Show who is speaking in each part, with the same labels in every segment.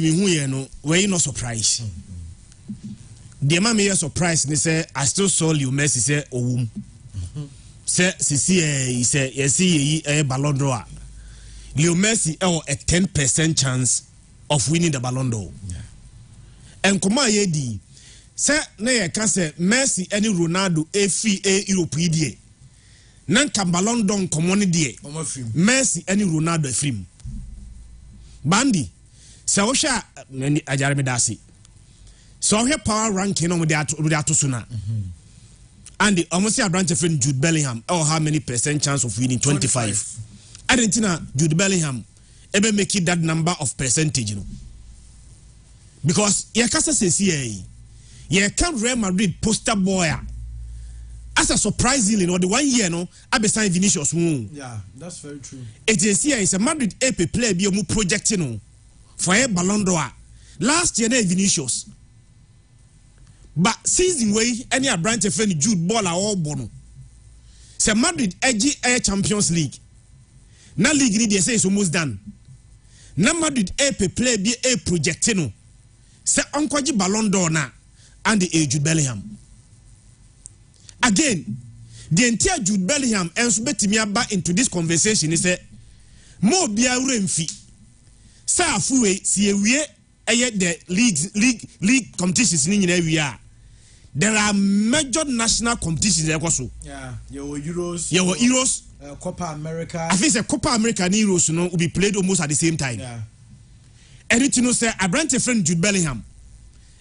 Speaker 1: me who you know, where you no surprise. The man me surprise. They say I still saw Leo Messi say oh, say he say you see a Ballon d'Or. Leo Messi a 10% chance of winning the Ballon d'Or. Yeah. And come on, yedi. Say na ye can say Messi any Ronaldo a Europe die. Nan kan Ballon d'Or common die. Messi any Ronaldo film. Bandi. So osha ajareme dasi. So here power ranking on with that to sooner. And the almost a branch of friend Jude Bellingham. Oh, how many percent chance of winning? 25. Argentina Jude Bellingham ever make it that number of percentage, you know. Because ye kasa says ye can Real Madrid poster boy as a surprisingly, you know, the 1 year no I be sign Vinicius.
Speaker 2: Yeah, that's very true.
Speaker 1: It is here is a Madrid AP player be a project, you know, for a Ballon d'Or. Last year they Vinicius. But season way any a branch of friend Jude ball all bono. Say Madrid edgy air Champions League. Na league ni they say it's almost done. Na Madrid AP player be a project, you know. Say Uncle Ballon d'Or na and the Jude Bellingham. Again, the entire Jude Bellingham and Subetimi back into this conversation is a more bia remfi. Sa afuwe si we the league competitions in area. There are major national competitions there also.
Speaker 2: Yeah, there were Euros.
Speaker 1: There were Euros.
Speaker 2: Copa America.
Speaker 1: I think the Copa America and Euros, you know, will be played almost at the same time.
Speaker 2: Yeah.
Speaker 1: And it, you know, say, I brand a friend Jude Bellingham.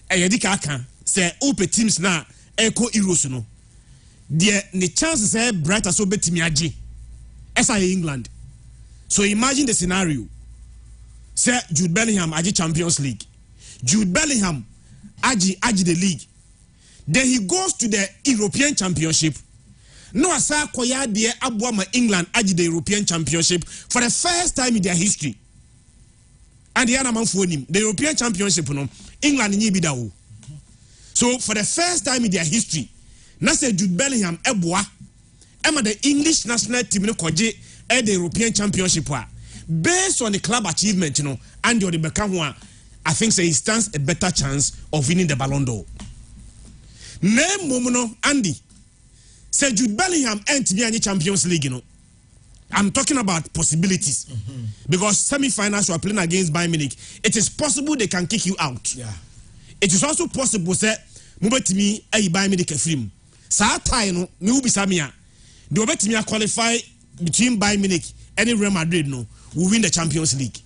Speaker 1: Yedika can say, open teams now, echo Euros, you know. The chances are bright as obey Timiaji. SI England. So imagine the scenario. Say, Jude Bellingham, Aji Champions League. Jude Bellingham, Aji the league. Then he goes to the European Championship. No asa koya de abuama England Aji the European Championship for the first time in their history. And the other man for him, the European Championship, no, England ni bidawo. So for the first time in their history, na say Jude Bellingham eboa, ema the English national team no koje the European Championship wa. Based on the club achievement, you know, and the become one, I think say he stands a better chance of winning the Ballon d'Or. Name Momono Andy. Say Jude Bellingham ain't be any Champions League, you know. I'm talking about possibilities. Because semi-finals you are playing against Bayern Munich. It is possible they can kick you out.
Speaker 2: Yeah.
Speaker 1: It is also possible say Mubetimi a Bayern Munich film. Sa time no me will be Samia. The Mubetimi qualify between Bayern Munich and Real Madrid no will win the Champions League.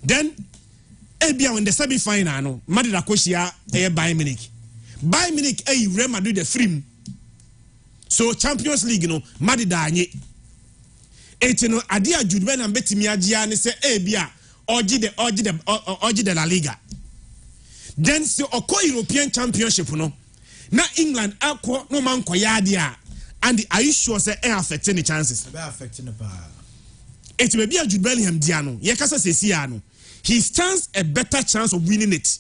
Speaker 1: Then when the semi-final no Madrid akoshia a Bayern Munich. Bayern Munich a Real Madrid the film. So Champions League, you know, Madrid anye. You know, adia Jude Bellingham betimi agia ne say bia oji the La Liga. Then so oko European Championship no. Na England akọ no man koya dia and are you sure say affecting the chances?
Speaker 2: Be affecting the power.
Speaker 1: It may be a Jude Bellingham dia no. Ye kasa sesia no. He stands a better chance of winning it.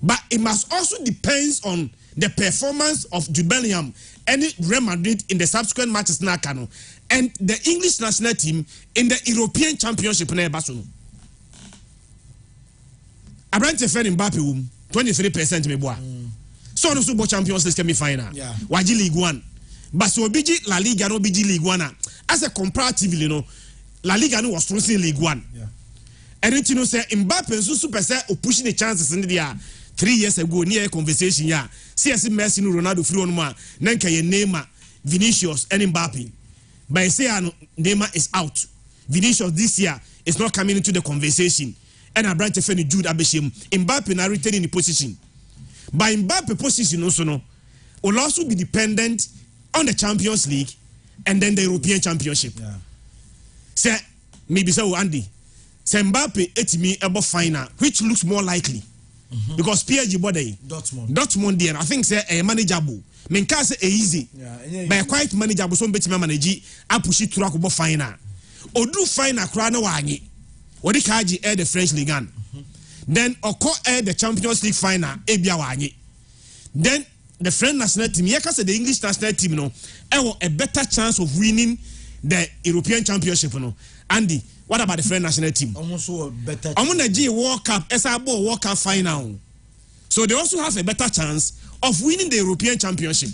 Speaker 1: But it must also depends on the performance of Jude Bellingham and Real Madrid in the subsequent matches na kano and the English national team in the European Championship na Barcelona. Abrante Fred Mbappe 23% me boa. So no super Champions League semi-final.
Speaker 2: Yeah.
Speaker 1: Waji League 1. But so bigi La Liga no bigi League 1. As a comparatively, you know, La Liga no was strong in League 1.
Speaker 2: Yeah.
Speaker 1: And it, you know, say Mbappe so super say pushing the chances in the 3 years ago near conversation ya. CS Messi no Ronaldo free on ma. Nanka ye Neymar, Vinicius and Mbappe. But I say Neymar is out. Vinicius this year is not coming into the conversation. And I branch friend Jude Abeshim. Mbappe na returning in the position. By Mbappe position also no will also be dependent on the Champions League and then the European Championship.
Speaker 2: Yeah.
Speaker 1: Say maybe so Andy. Say Mbappe etimi ebo final, which looks more likely. Because PSG body Dortmund there I think say a manageable. Men can say easy. Yeah, but quite manageable so betimi manage a push it through akọ final. Odu final kra na wanyi. Odi kaji the French Ligue 1. Then occur the Champions League final ebia wanyi. Then the French national team, here say the English national team no, a better chance of winning the European Championship no. Andy what about the French national team?
Speaker 2: Almost a better.
Speaker 1: I'm gonna G World Cup, SABO World Cup final. So they also have a better chance of winning the European Championship.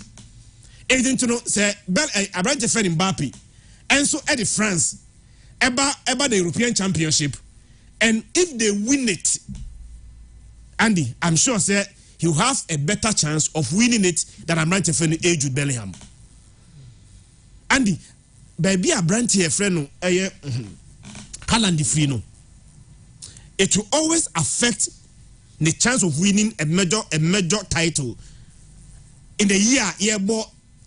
Speaker 1: Agent to know say Abrante Fred Mbappe, and so Eddie France, about the European Championship, and if they win it, Andy, I'm sure say he'll have a better chance of winning it than Abrante Fred Jude Bellingham. Andy, baby Abrante Fred no Haaland free no. It will always affect the chance of winning a major title in the year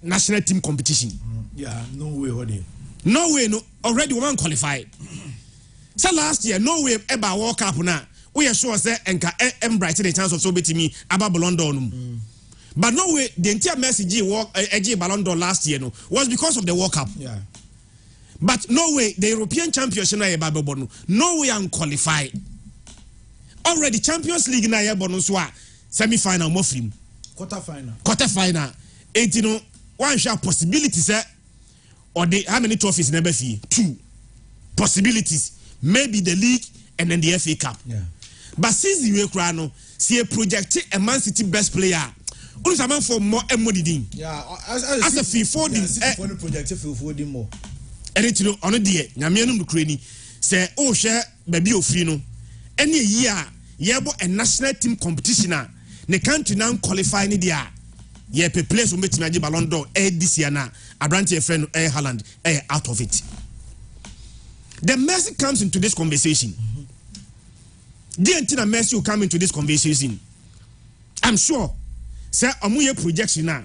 Speaker 1: national team competition.
Speaker 2: Yeah, no way, Hodie.
Speaker 1: No way, no. Already one qualified. So last year, no way ever World Cup now. We are sure say enka brighten the chance of so beating me about Ballon d'Or. But no way the entire message Ballon d'Or last year no was because of the World Cup.
Speaker 2: Yeah.
Speaker 1: But no way the European Championship na eba bono. No way unqualified. Already Champions League na bono so semi-final mo film. Quarter-final. And you know, one share possibilities or the how many trophies never fee? 2 possibilities. Maybe the league and then the FA Cup.
Speaker 2: Yeah.
Speaker 1: But since the way crano, see a projected a Man City best player. Only a man for more money.
Speaker 2: Yeah,
Speaker 1: as a fee for
Speaker 2: the projected for the more.
Speaker 1: And it you know on a dear Yamianum Ukraine say oh share baby of free any year a national team competition the country now qualify ni dia ye pe place o metima agi Ballon d'Or this year na Abrante friend Haaland out of it. The Messi comes into this conversation. The entire Messi will come into this conversation. I'm sure say amuye projection now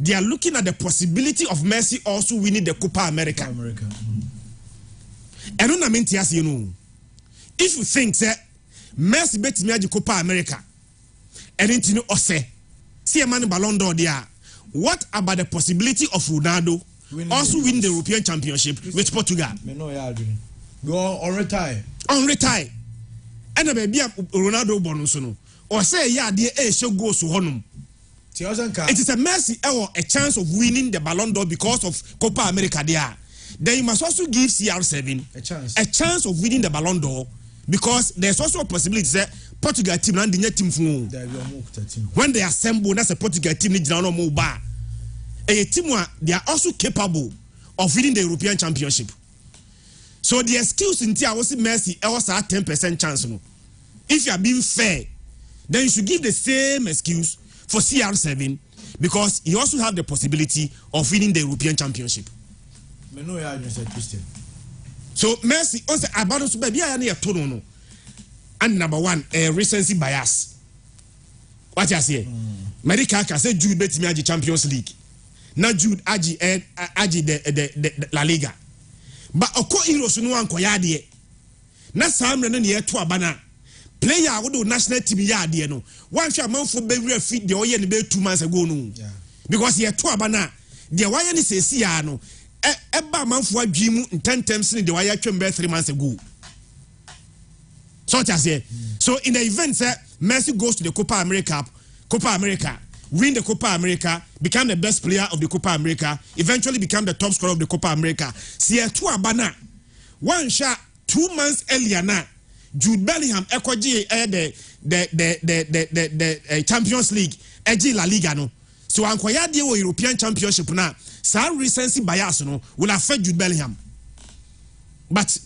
Speaker 1: they are looking at the possibility of Messi also winning the Copa America. And on you know, if you think that Messi bet me the Copa America, and then you know, say, see a man Ballon d'Or there. What about the possibility of Ronaldo also win the European Championship with Portugal?
Speaker 2: Go on retire.
Speaker 1: On retire. And a baby Ronaldo bonusono. Or say yeah, the show goes to honum. It is a Messi a chance of winning the Ballon d'Or because of Copa America there. Then you must also give CR7 a chance of winning the Ballon d'Or because there's also a possibility that Portugal team and the team when they assemble, that's a Portugal team a team where they are also capable of winning the European Championship. So the excuse in Tia was Messi was a 10% chance. If you are being fair, then you should give the same excuse for CR7 because he also have the possibility of winning the European Championship. So Messi also about us baby I need a tono. And number one, recency bias. What you say? America can say Jude bet me at the Champions League. Now Jude aji the La Liga. But oko heroes no one koyade. Na sam na ne to abana. Player would do national team yade no. One shot man for be fit the oye ne be 2 months ago no. Because he to abana. The why ni say ya no. Eba man for adwimu in 10 times in the why twem be 3 months ago. So what I say. So in the event Messi goes to the Copa America, win the Copa America, become the best player of the Copa America, eventually become the top scorer of the Copa America. See to abana. One shot 2 months earlier now. Jude Bellingham ekwaji the Champions League, La Liga no. So ankwaya de European Championship na. Sa recency bias no will affect Jude Bellingham. But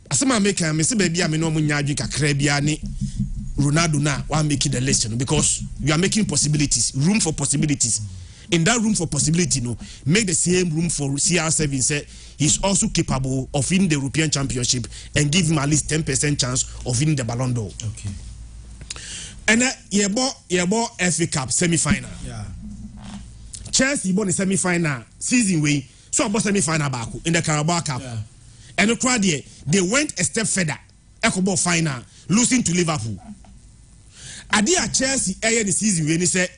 Speaker 1: asema make me say baby am no munya adwi kakra bia ni Ronaldo na wa make the list because you are making possibilities, room for possibilities. In that room for possibility no, make the same room for CR7 say he's also capable of winning the European Championship and give him at least 10% chance of winning the Ballon d'Or.
Speaker 2: Okay.
Speaker 1: And yebo FA Cup semi-final.
Speaker 2: Yeah.
Speaker 1: Chelsea won the semi-final season way, so about semi-final back in the Carabao Cup.
Speaker 2: Yeah.
Speaker 1: And the crowd there, they went a step further. Echo final, losing to Liverpool. Adia Chelsea the season when he said,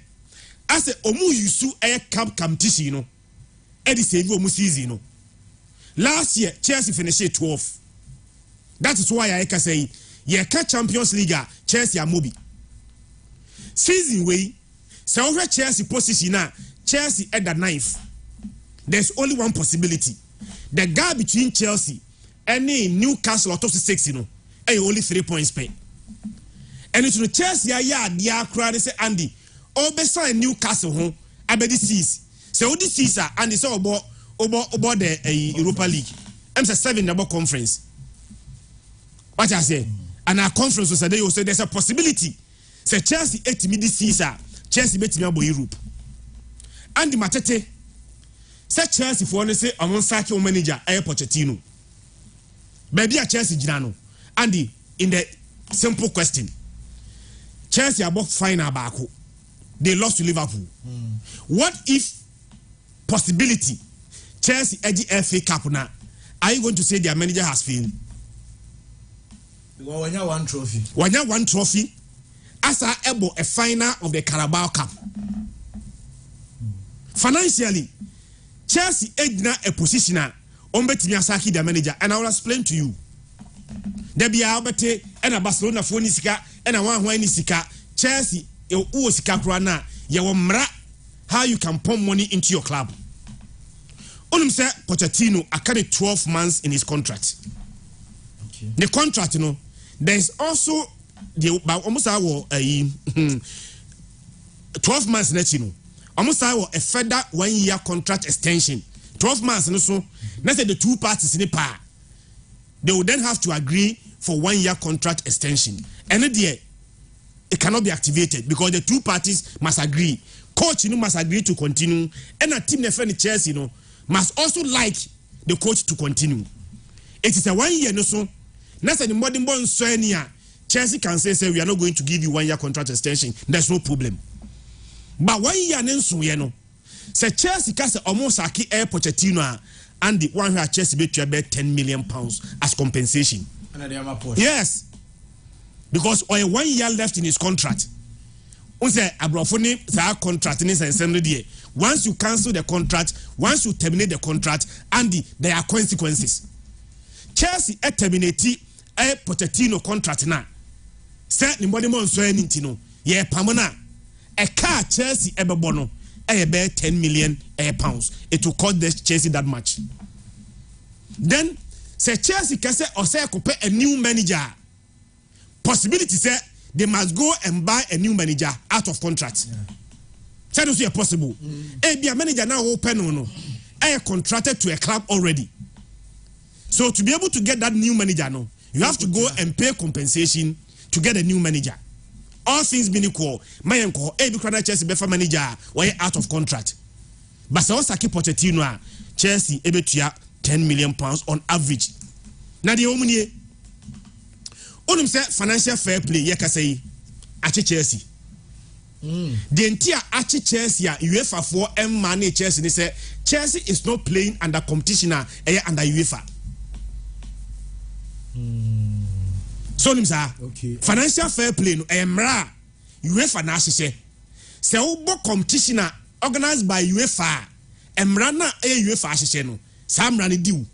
Speaker 1: I said, Omu Yusu cup competition, you know. Eddie save Omu season, you know. Last year, Chelsea finished 12th. That is why I can say, yeah, Champions League, Chelsea are Mobi. Season way, so over Chelsea position now, Chelsea at the 9th. There's only one possibility. The gap between Chelsea any Newcastle or top 6 you know only 3 points pay and it's no Chelsea ya dia kra say Andy obesan Newcastle ho abedi seas say odi seas Andy say obo the Europa League I'm say 7 double conference what I say and our conference was say say there's a possibility say Chelsea 8 mid season Chelsea betimi abo Europe Andy Matete say Chelsea for no say amon saki manager Pochettino baby a Chelsea gina no Andy in the simple question Chelsea about final baako they lost to Liverpool what if possibility Chelsea edge FA Cup na are you going to say their manager has failed
Speaker 2: because when you
Speaker 1: one trophy as able a final of the Carabao Cup financially Chelsea edna a position on betimi asaki their manager and I will explain to you there be abete and a Barcelona for nisika and a one nisika Chelsea o sika kra na ye wo mra how you can pump money into your club onum say Pochettino akane 12 months in his contract
Speaker 2: okay
Speaker 1: the contract you know there is also the almost our 12 months next you know almost our a further 1 year contract extension 12 months and so let's say the two parties in the power they will then have to agree for 1 year contract extension and it cannot be activated because the two parties must agree coach must agree to continue and a team friend Chelsea must also like the coach to continue it is a 1 year no so let's say the modern born Chelsea can say we are not going to give you 1 year contract extension there's no problem but 1 year nenso ye no say Chelsea can say almost aki Pochettino and the one who Chelsea bet you about £10 million as compensation yes because or 1 year left in his contract say abrofoni that contract in his once you cancel the contract once you terminate the contract and there are consequences Chelsea terminate Pochettino contract na say ni body mon so anything no ye pamona a car Chelsea ebebo no about £10 million it will cost the Chelsea that much then say Chelsea can say or say could pay a new manager possibility say they must go and buy a new manager out of contract say this is possible be a manager now open no contracted to a club already so to be able to get that new manager no you have to go and pay compensation to get a new manager all things being equal my uncle Chelsea befa manager or out of contract but say Osaki Pochettino Chelsea ebetua £10 million on average na the omunie onum say financial fair play ye ka say ache Chelsea the entire ache Chelsea UEFA for manage Chelsea they say Chelsea is not playing under competition under UEFA so nim sa
Speaker 2: okay
Speaker 1: financial fair play no emra UEFA na ahye say wo competition organized by UEFA emra na UEFA ahye no samra ne diu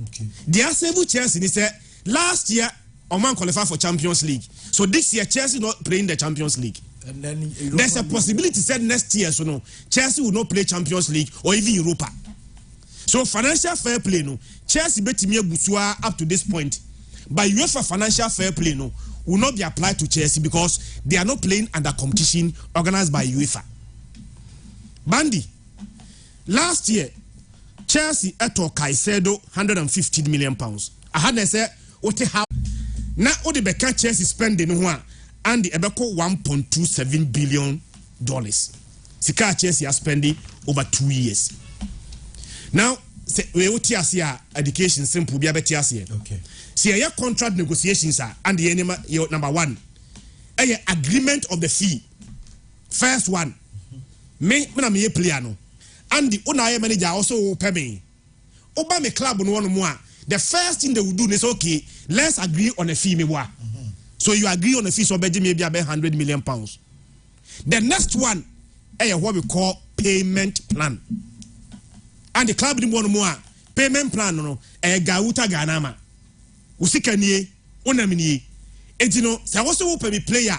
Speaker 2: okay
Speaker 1: the Arsenal Chelsea they say last year Oman qualified for Champions League so this year Chelsea not playing the Champions League
Speaker 2: and then
Speaker 1: there's a possibility said next year so no Chelsea will not play Champions League or even Europa so financial fair play no Chelsea betimi abusua up to this point but UEFA financial fair play no will not be applied to Chelsea because they are not playing under competition organized by UEFA Bandy last year Chelsea eto Caicedo £115 million I had to say what how na odi beka Chelsea spending ho a and the ebeko $1.27 billion sika Chelsea are spending over 2 years now we oti asia education simple bia beti asia
Speaker 2: okay
Speaker 1: see your contract negotiations are and the enema your number 1 agreement of the fee first one me na me player no and the owner manager also pay me oba me club no one more the first thing they will do is okay let's agree on a fee me wa so you agree on a fee so be maybe about £100 million the next one what we call payment plan and the club didn't want more payment plan no gauta ganama usika nie onamini etino say also pay me player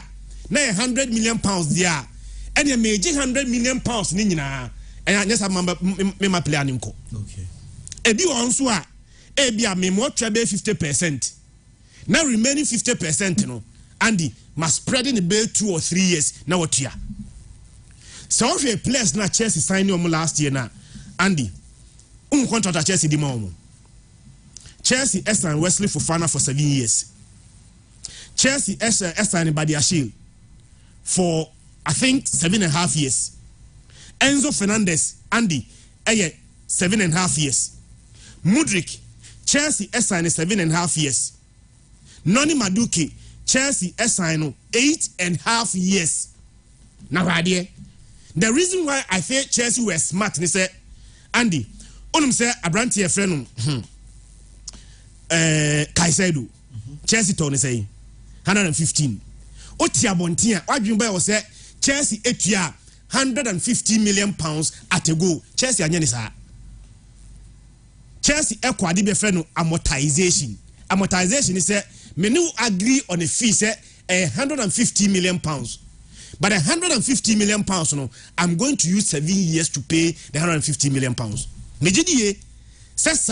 Speaker 1: na £100 million there and you may £100 million ni nyina and yes me my player nko
Speaker 2: okay
Speaker 1: ebi won so a ebia me mo twa be 50%. Now remaining 50% no Andy must spread in the bill 2 or 3 years now what ya. So if a players na Chelsea signed him last year na Andy contract Chelsea di mo. Chelsea signed Wesley Fofana for 7 years. Chelsea signed Badiashile for I think 7.5 years. Enzo Fernandez Andy 7.5 years. Mudryk Chelsea signed 7.5 years. Noni Madueke Chelsea signed 8.5 years. Now the reason why I feel Chelsea were smart is say Andy onum say Abranti friend Kaisedo Chelsea told say 115. Otia Bontia Wadjumba was say Chelsea etua 150 million pounds at a go. Chelsea anyanisa. Chelsea equadi be friend amortization. Amortization is say me no agree on a fee say 150 million pounds. But 150 million pounds no, I'm going to use 7 years to pay the 150 million pounds. Mejidi says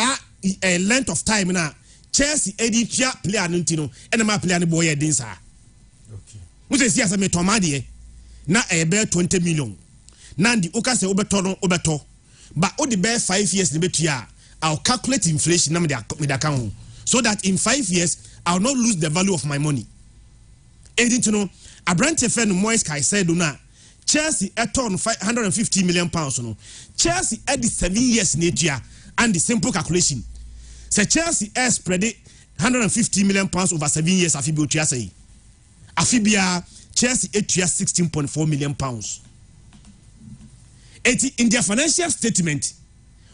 Speaker 1: a length of time na Chelsea editia player nintino and my player boy dinsa. Okay. Which is yes, I met Tomadi na bear 20 million. Nandi Oka se obeto. But all the bear 5 years the I'll calculate inflation with account so that in 5 years I'll not lose the value of my money. Edit no Abrante friend Moise Caicedo na Chelsea eton 150 million pounds no. Chelsea at the 7 years nature and the simple calculation. Say Chelsea spread 150 million pounds over 7 years afibio tia say. Afibia Chelsea etua 16.4 million pounds. In their financial statement,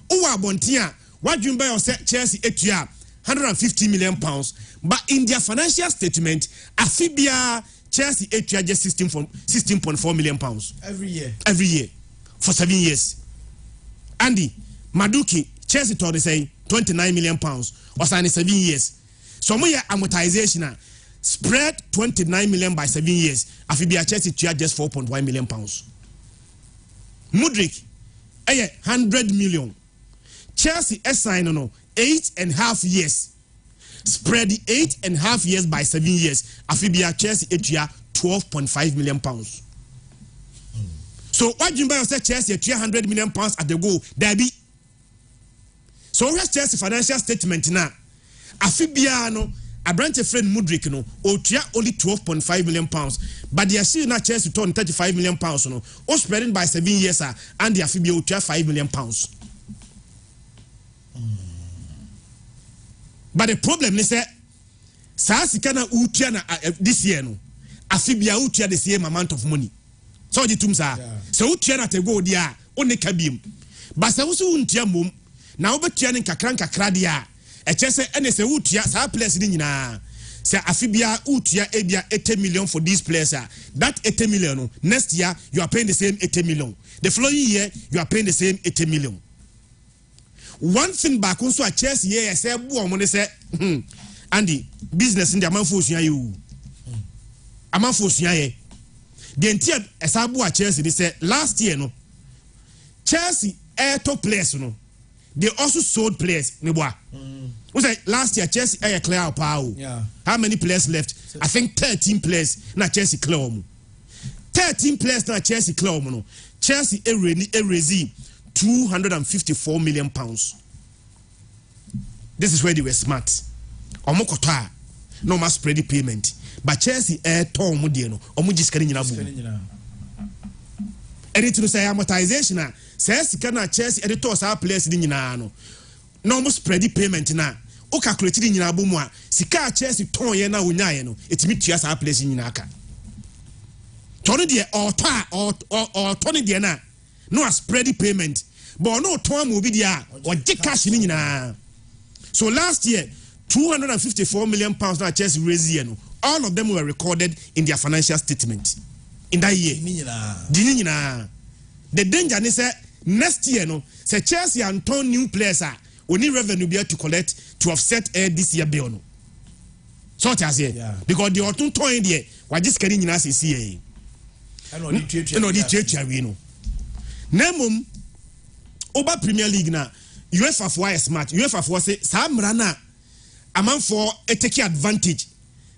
Speaker 1: Uwa Bontia, what you buy or say Chelsea etua 150 million pounds, but in their financial statement, Afibia Chelsea etua just 16.4 million pounds
Speaker 2: every year
Speaker 1: for 7 years. Andy Madueke Chelsea told they say 29 million pounds or signing 7 years. So my amortization spread 29 million by 7 years. Afibia Chelsea just 4.1 million pounds. Mudryk 100 million. Chelsea signed no 8.5 years. Spread 8.5 years by 7 years. Afibia Chelsea 12.5 million pounds. So what you buy say Chelsea 300 million pounds at the goal. There be. So where's Chelsea financial statement now? Afibia no Abrante friend Mudryk no otua only 12.5 million pounds, but they are still not Chelsea turn 35 million pounds no. O spreading by 7 years and the Afibia otua 5 million pounds. But the problem is that Sasikana Utiana this year no Afibia utia the same amount of money. So the tumsa so Utiana te go dia only kabim. But sa usu untia mum na obetiane kakranka kradia e chese ene se utia sa players ni nyina se Afibia utia ebia 80 million for these players that 80 million no, next year you are paying the same 80 million. The following year you are paying the same 80 million. One thing back on so a Chelsea here say bo mo say Andy business in the amanfo osua you amanfo osua ye the entire esabu a Chelsea they say last year no Chelsea top players no they also sold players ne boa we say last year Chelsea clear out power. Yeah, how many players left? I think 13 players na Chelsea clear omo 13 players na Chelsea clear omo no Chelsea raise 254 million pounds. This is where they were smart. Omokota no mass spread the payment. But Chelsea torn mudieno. Omujiscani in Abu. Editor say amortization. Says Kana Chelsea editors our players in Yinano. No more spread the payment na. O calculated in Yinabumwa. Sika Chelsea torn yena unyano. It's meet us our place in Yinaka. Tony dear or Tony Diana. No a spready payment, but no time will be there or get cash in. So last year, 254 million pounds now Chelsea raised. All of them were recorded in their financial statement in that year. The danger is that next year, no, say Chelsea and turn new players only revenue be able to collect to offset this year bill. No. So as here, because the autumn turn there, we're just getting in us CA. I know the church we know. Nemum Oba Premier League na UEFA for is smart. UEFA for say Samra na aman for take advantage.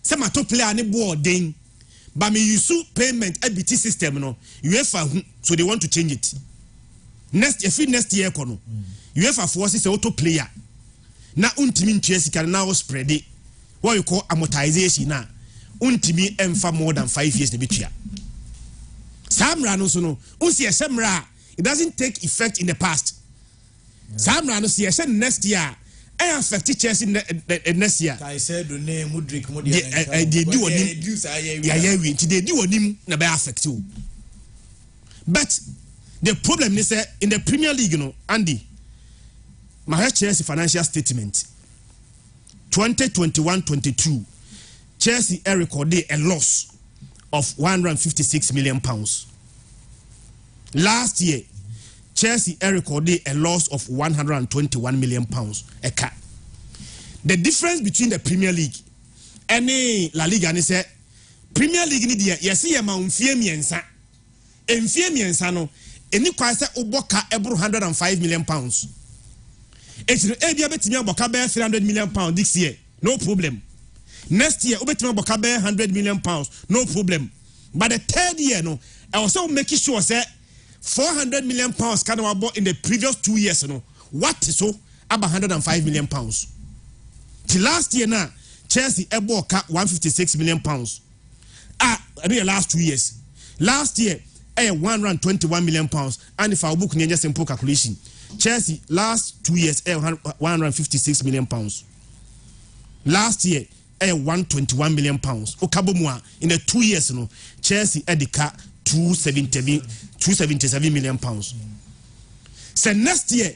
Speaker 1: Some top player any board then. But me use payment EBT system no. UEFA so they want to change it. Next year kono. UEFA for say auto player. Na untimi ntuesi can now spread it. What you call amortization na. Untimi emfa more than 5 years the bitua. Samra no so no. Unsi Samra it doesn't take effect in the past. Samra no see next year. I affect Chelsea next year.
Speaker 2: I said the name Mudrik
Speaker 1: they do on him. They do on him na be affect you. But the problem is in the Premier League, you know, Andy, my Chelsea financial statement 2021-22 Chelsea recorded a loss of £156 million. Last year Chelsea recorded a loss of £121 million. The difference between the Premier League and La Liga is Premier League ni dia yesi ye ma mfie miensa. Mfie miensa no eni kwa se oboka ebro £105 million. It's ebia betimi aboka be £300 million this year. No problem. Next year obetimi aboka be £100 million. No problem. But the third year no, I was also making sure say £400 million kind of bought in the previous 2 years, you know. What is so about £105 million? Till last year now, Chelsea bought £156 million. I mean, last 2 years. Last year, £121 million. And if I book near simple calculation, Chelsea last 2 years, £156 million. Last year, £121 million. Okabomwa in the 2 years, you know, Chelsea edika £277 million. So next year,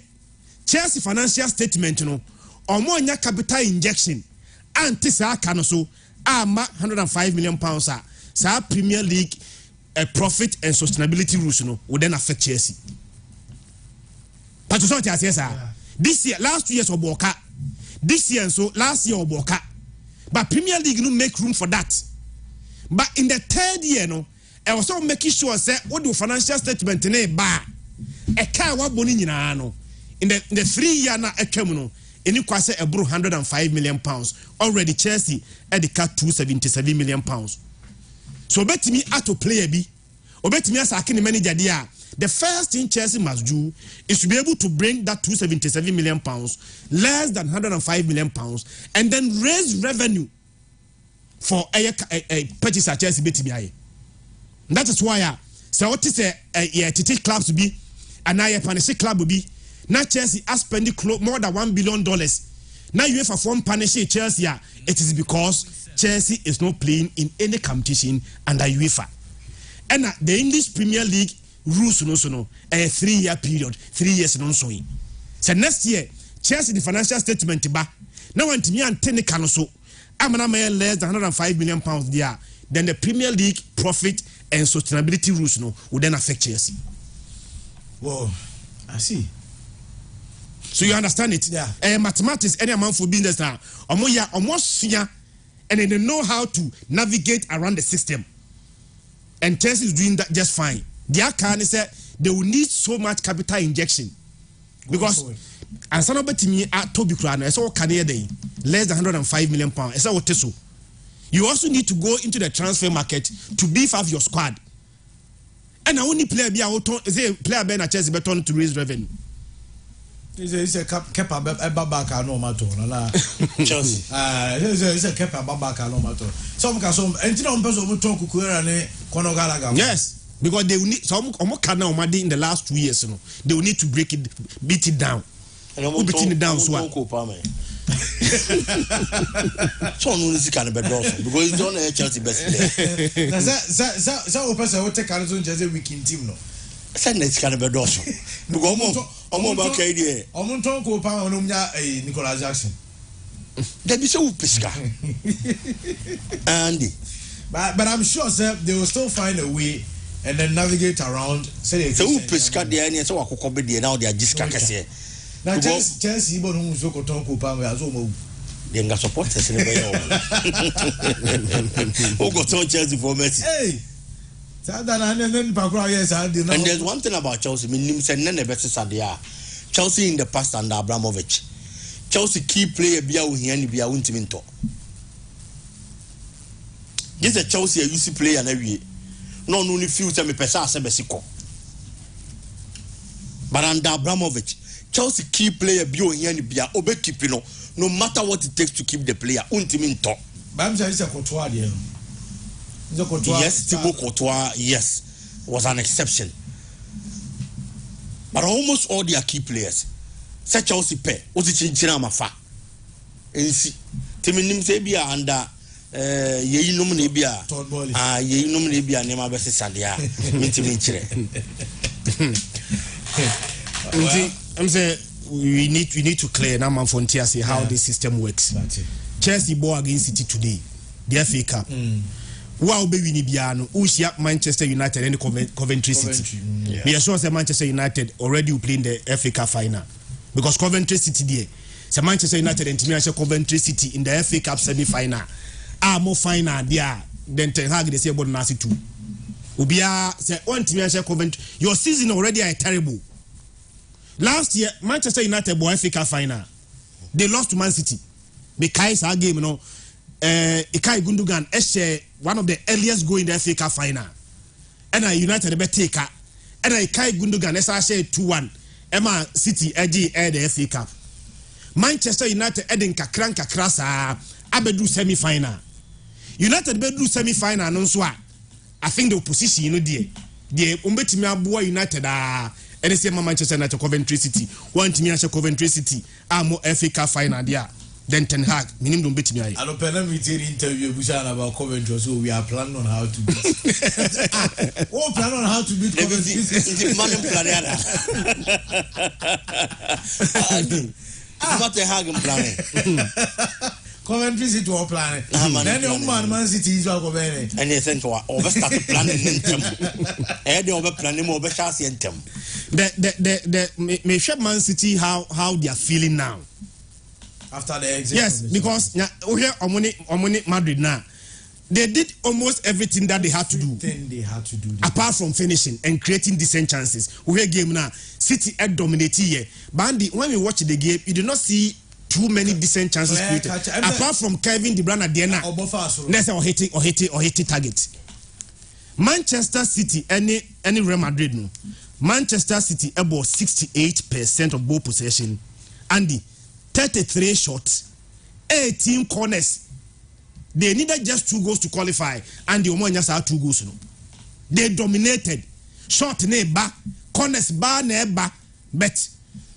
Speaker 1: Chelsea financial statement, you know, or more capital injection, and Tisa Canoso, £105 million. So Premier League profit and sustainability rules, you know, would then affect Chelsea. But to sort yes, this year, last 2 years of Boca, this year and so last year of Boca, but Premier League no make room for that. But in the third year, no. I was also making sure say what the financial statement in a bar a car what boni nyina no in the 3 year na ekem no eni kwase ebro £105 million already Chelsea at the cut £277 million. So betimi ato player bi obetimi asake ni manager dia the first thing Chelsea must do is to be able to bring that £277 million less than £105 million and then raise revenue for a purchase at Chelsea betimi aye. That is why so what is a clubs to be and now a partnership club will be now Chelsea has spent more than $1 billion. Now you have a form partnership Chelsea. It is because Chelsea is not playing in any competition under UEFA. And the English Premier League rules no a 3 year period, 3 years no so. So next year Chelsea the financial statement ba now want me and technical so I'm less than £105 million there. Then the Premier League profit and sustainability rules no would then affect Chelsea.
Speaker 2: Well, I see.
Speaker 1: So you understand it?
Speaker 2: Yeah.
Speaker 1: Mathematics, any amount for business now. Almost and they know how to navigate around the system. And Chelsea is doing that just fine. Their can say they will need so much capital injection because and some of me at Toby Crown, I saw Canada day less than £105 million. I saw what so. You also need to go into the transfer market to beef up your squad. And I only player be out say player Ben at Chelsea beton to raise revenue.
Speaker 2: It's a kepa babaka no matter. Chelsea. It's a kepa babaka no matter. Some can some and on person who talk kukurane konogalaga.
Speaker 1: Yes, because they will need some Omokana Omadi in the last 2 years, you know. They will need to beat it down.
Speaker 3: And beating it down so so no is kind of bad because it's on a Chelsea best player.
Speaker 2: That person will take a Chelsea weekend team no.
Speaker 3: Send it's kind of bad also. Because about KD.
Speaker 2: Omonton ko pa onumya Nicolas Jackson.
Speaker 3: They be so pisca. Andy.
Speaker 2: But I'm sure sir they will still find a way and then navigate around. Say
Speaker 3: so pisca the any so akoko be now they are just kakase.
Speaker 2: Now Chelsea but who so ko ton ko pa me azomo.
Speaker 3: They got supporters in the way. Who got on Chelsea for Messi?
Speaker 2: Hey. And
Speaker 3: there's one thing about Chelsea, me nim say none the best Sadia. Chelsea in the past under Abramovich. Chelsea key player bia uhiani bia untiminto. This is a Chelsea a UC player na wie. No only future me pesa asebesiko. But under Abramovich, Chelsea key player bia uhiani bia obe keep no matter what it takes to keep the player untiminto.
Speaker 2: But is a Courtois there.
Speaker 3: Yes, Thibaut Courtois, yes, was an exception. But almost all their key players, such Chelsea pay, was it China Mafa? And see, Timinim Sabia under ye nominabia, ye nominabia, Nema versus Sandia, Mintiminchre.
Speaker 1: I'm saying we need to clear now, man, from TSC how the system works. Chelsea ball against City today, the FA Cup. Wow, baby, Nibiano, Ushia, Manchester United, and Coventry City. We are sure that Manchester United already playing the FA Cup final because Coventry City there. So Manchester United and Coventry City in the FA Cup semi-final are more final there than Ten Hag they say about Nasi too. Ubia say one team Coventry. Your season already are terrible. Last year Manchester United won FA Cup final. They lost to Man City. Because our game, you know, Ikai Gundogan one of the earliest go in the FA Cup final. And United be take and Ikai Gundogan share 2-1. Emma City edgy the FA Cup. Manchester United edin kakran kakrasa abedu semi final. United bedu semi final no so I think the opposition you know the umbetimi aboa United and say Manchester United Coventry City. Want me as Coventry City mo FA Cup final there. Then Ten Hag, minim don't bet me.
Speaker 2: I don't know if you interview about Coventry, so we are planning on how to beat. Oh, plan on how to beat Coventry.
Speaker 3: What the Hagen planning?
Speaker 2: Coventry City were planning. Then the Man City is all going.
Speaker 3: And they sent to over start planning in them. And they over planning over chassis in them.
Speaker 1: The may share Man City how they are feeling now.
Speaker 2: After the exit.
Speaker 1: Yes, because we here on Madrid now. They did almost everything that they had to do. Apart from finishing and creating decent chances. We hear game now. City had dominated here. But when we watch the game, you do not see too many decent chances created. Apart from Kevin De Bruyne at the end. Or hitting target. Manchester City, any Real Madrid no. Manchester City about 68% of ball possession. Andy 33 shots, 18 corners. They needed just 2 goals to qualify, and the Omonia had 2 goals. No. They dominated. Shot neighbor, corners bar neighbor, but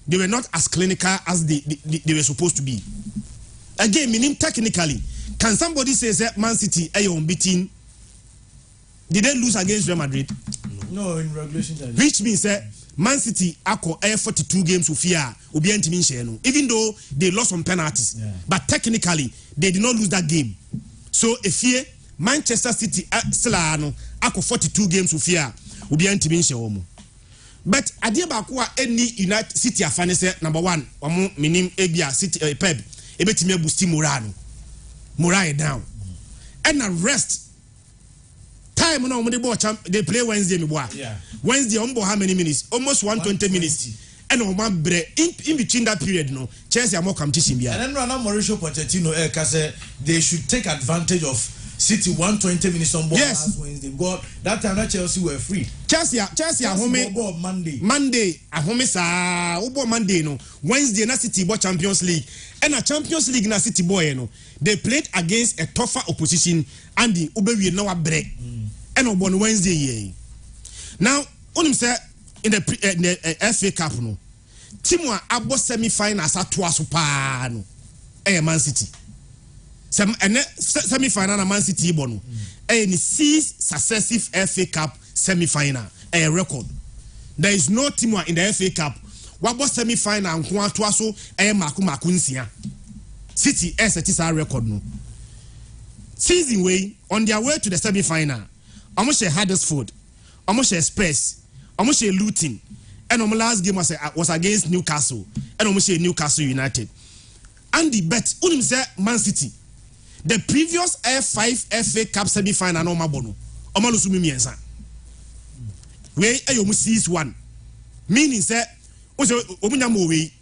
Speaker 1: they were not as clinical as they were supposed to be. Again, meaning technically, can somebody say that Man City are unbeaten? Did they lose against Real Madrid?
Speaker 2: No, in regulation time.
Speaker 1: Which means that Man City ako 42 games with fear even though they lost some penalties, but technically they did not lose that game. So if here Manchester City still ako 42 games with fear but adia bakwa any United City afane say number 1 omo minim ebia City pep ebetimi boost morale down and a rest time no the ball they play Wednesday me boy. Wednesday how many minutes? Almost 120 minutes. And in between that period no Chelsea are more competition bia.
Speaker 2: And then Mauricio Pochettino say they should take advantage of City 120 minutes on ball last Wednesday. God, that time that Chelsea were free. Chelsea home Monday home sa obo Monday no Wednesday na City bought Champions League. And a Champions League na City boy no they played against a tougher opposition and the Obewe no break. And on Wednesday here. Now, on say in the FA Cup no, Timwa abo semi-finals at twice no. Man City. Semi-final Man City bono. Ni 6 successive FA Cup semi-final. A record. There is no Timwa in the FA Cup. Wabo semi-final nko twaso maku nsia. City set is our record no. Season way on their way to the semi-final. Almost a Huddersfield, almost a Spurs, almost a Luton, and our last game was against Newcastle, and almost a Newcastle United. And the bet, say Man City, the previous F5 FA Cup semi-final no mabono, omalusumi miensa. We almost 6-1, meaning say Also, Omunyamo way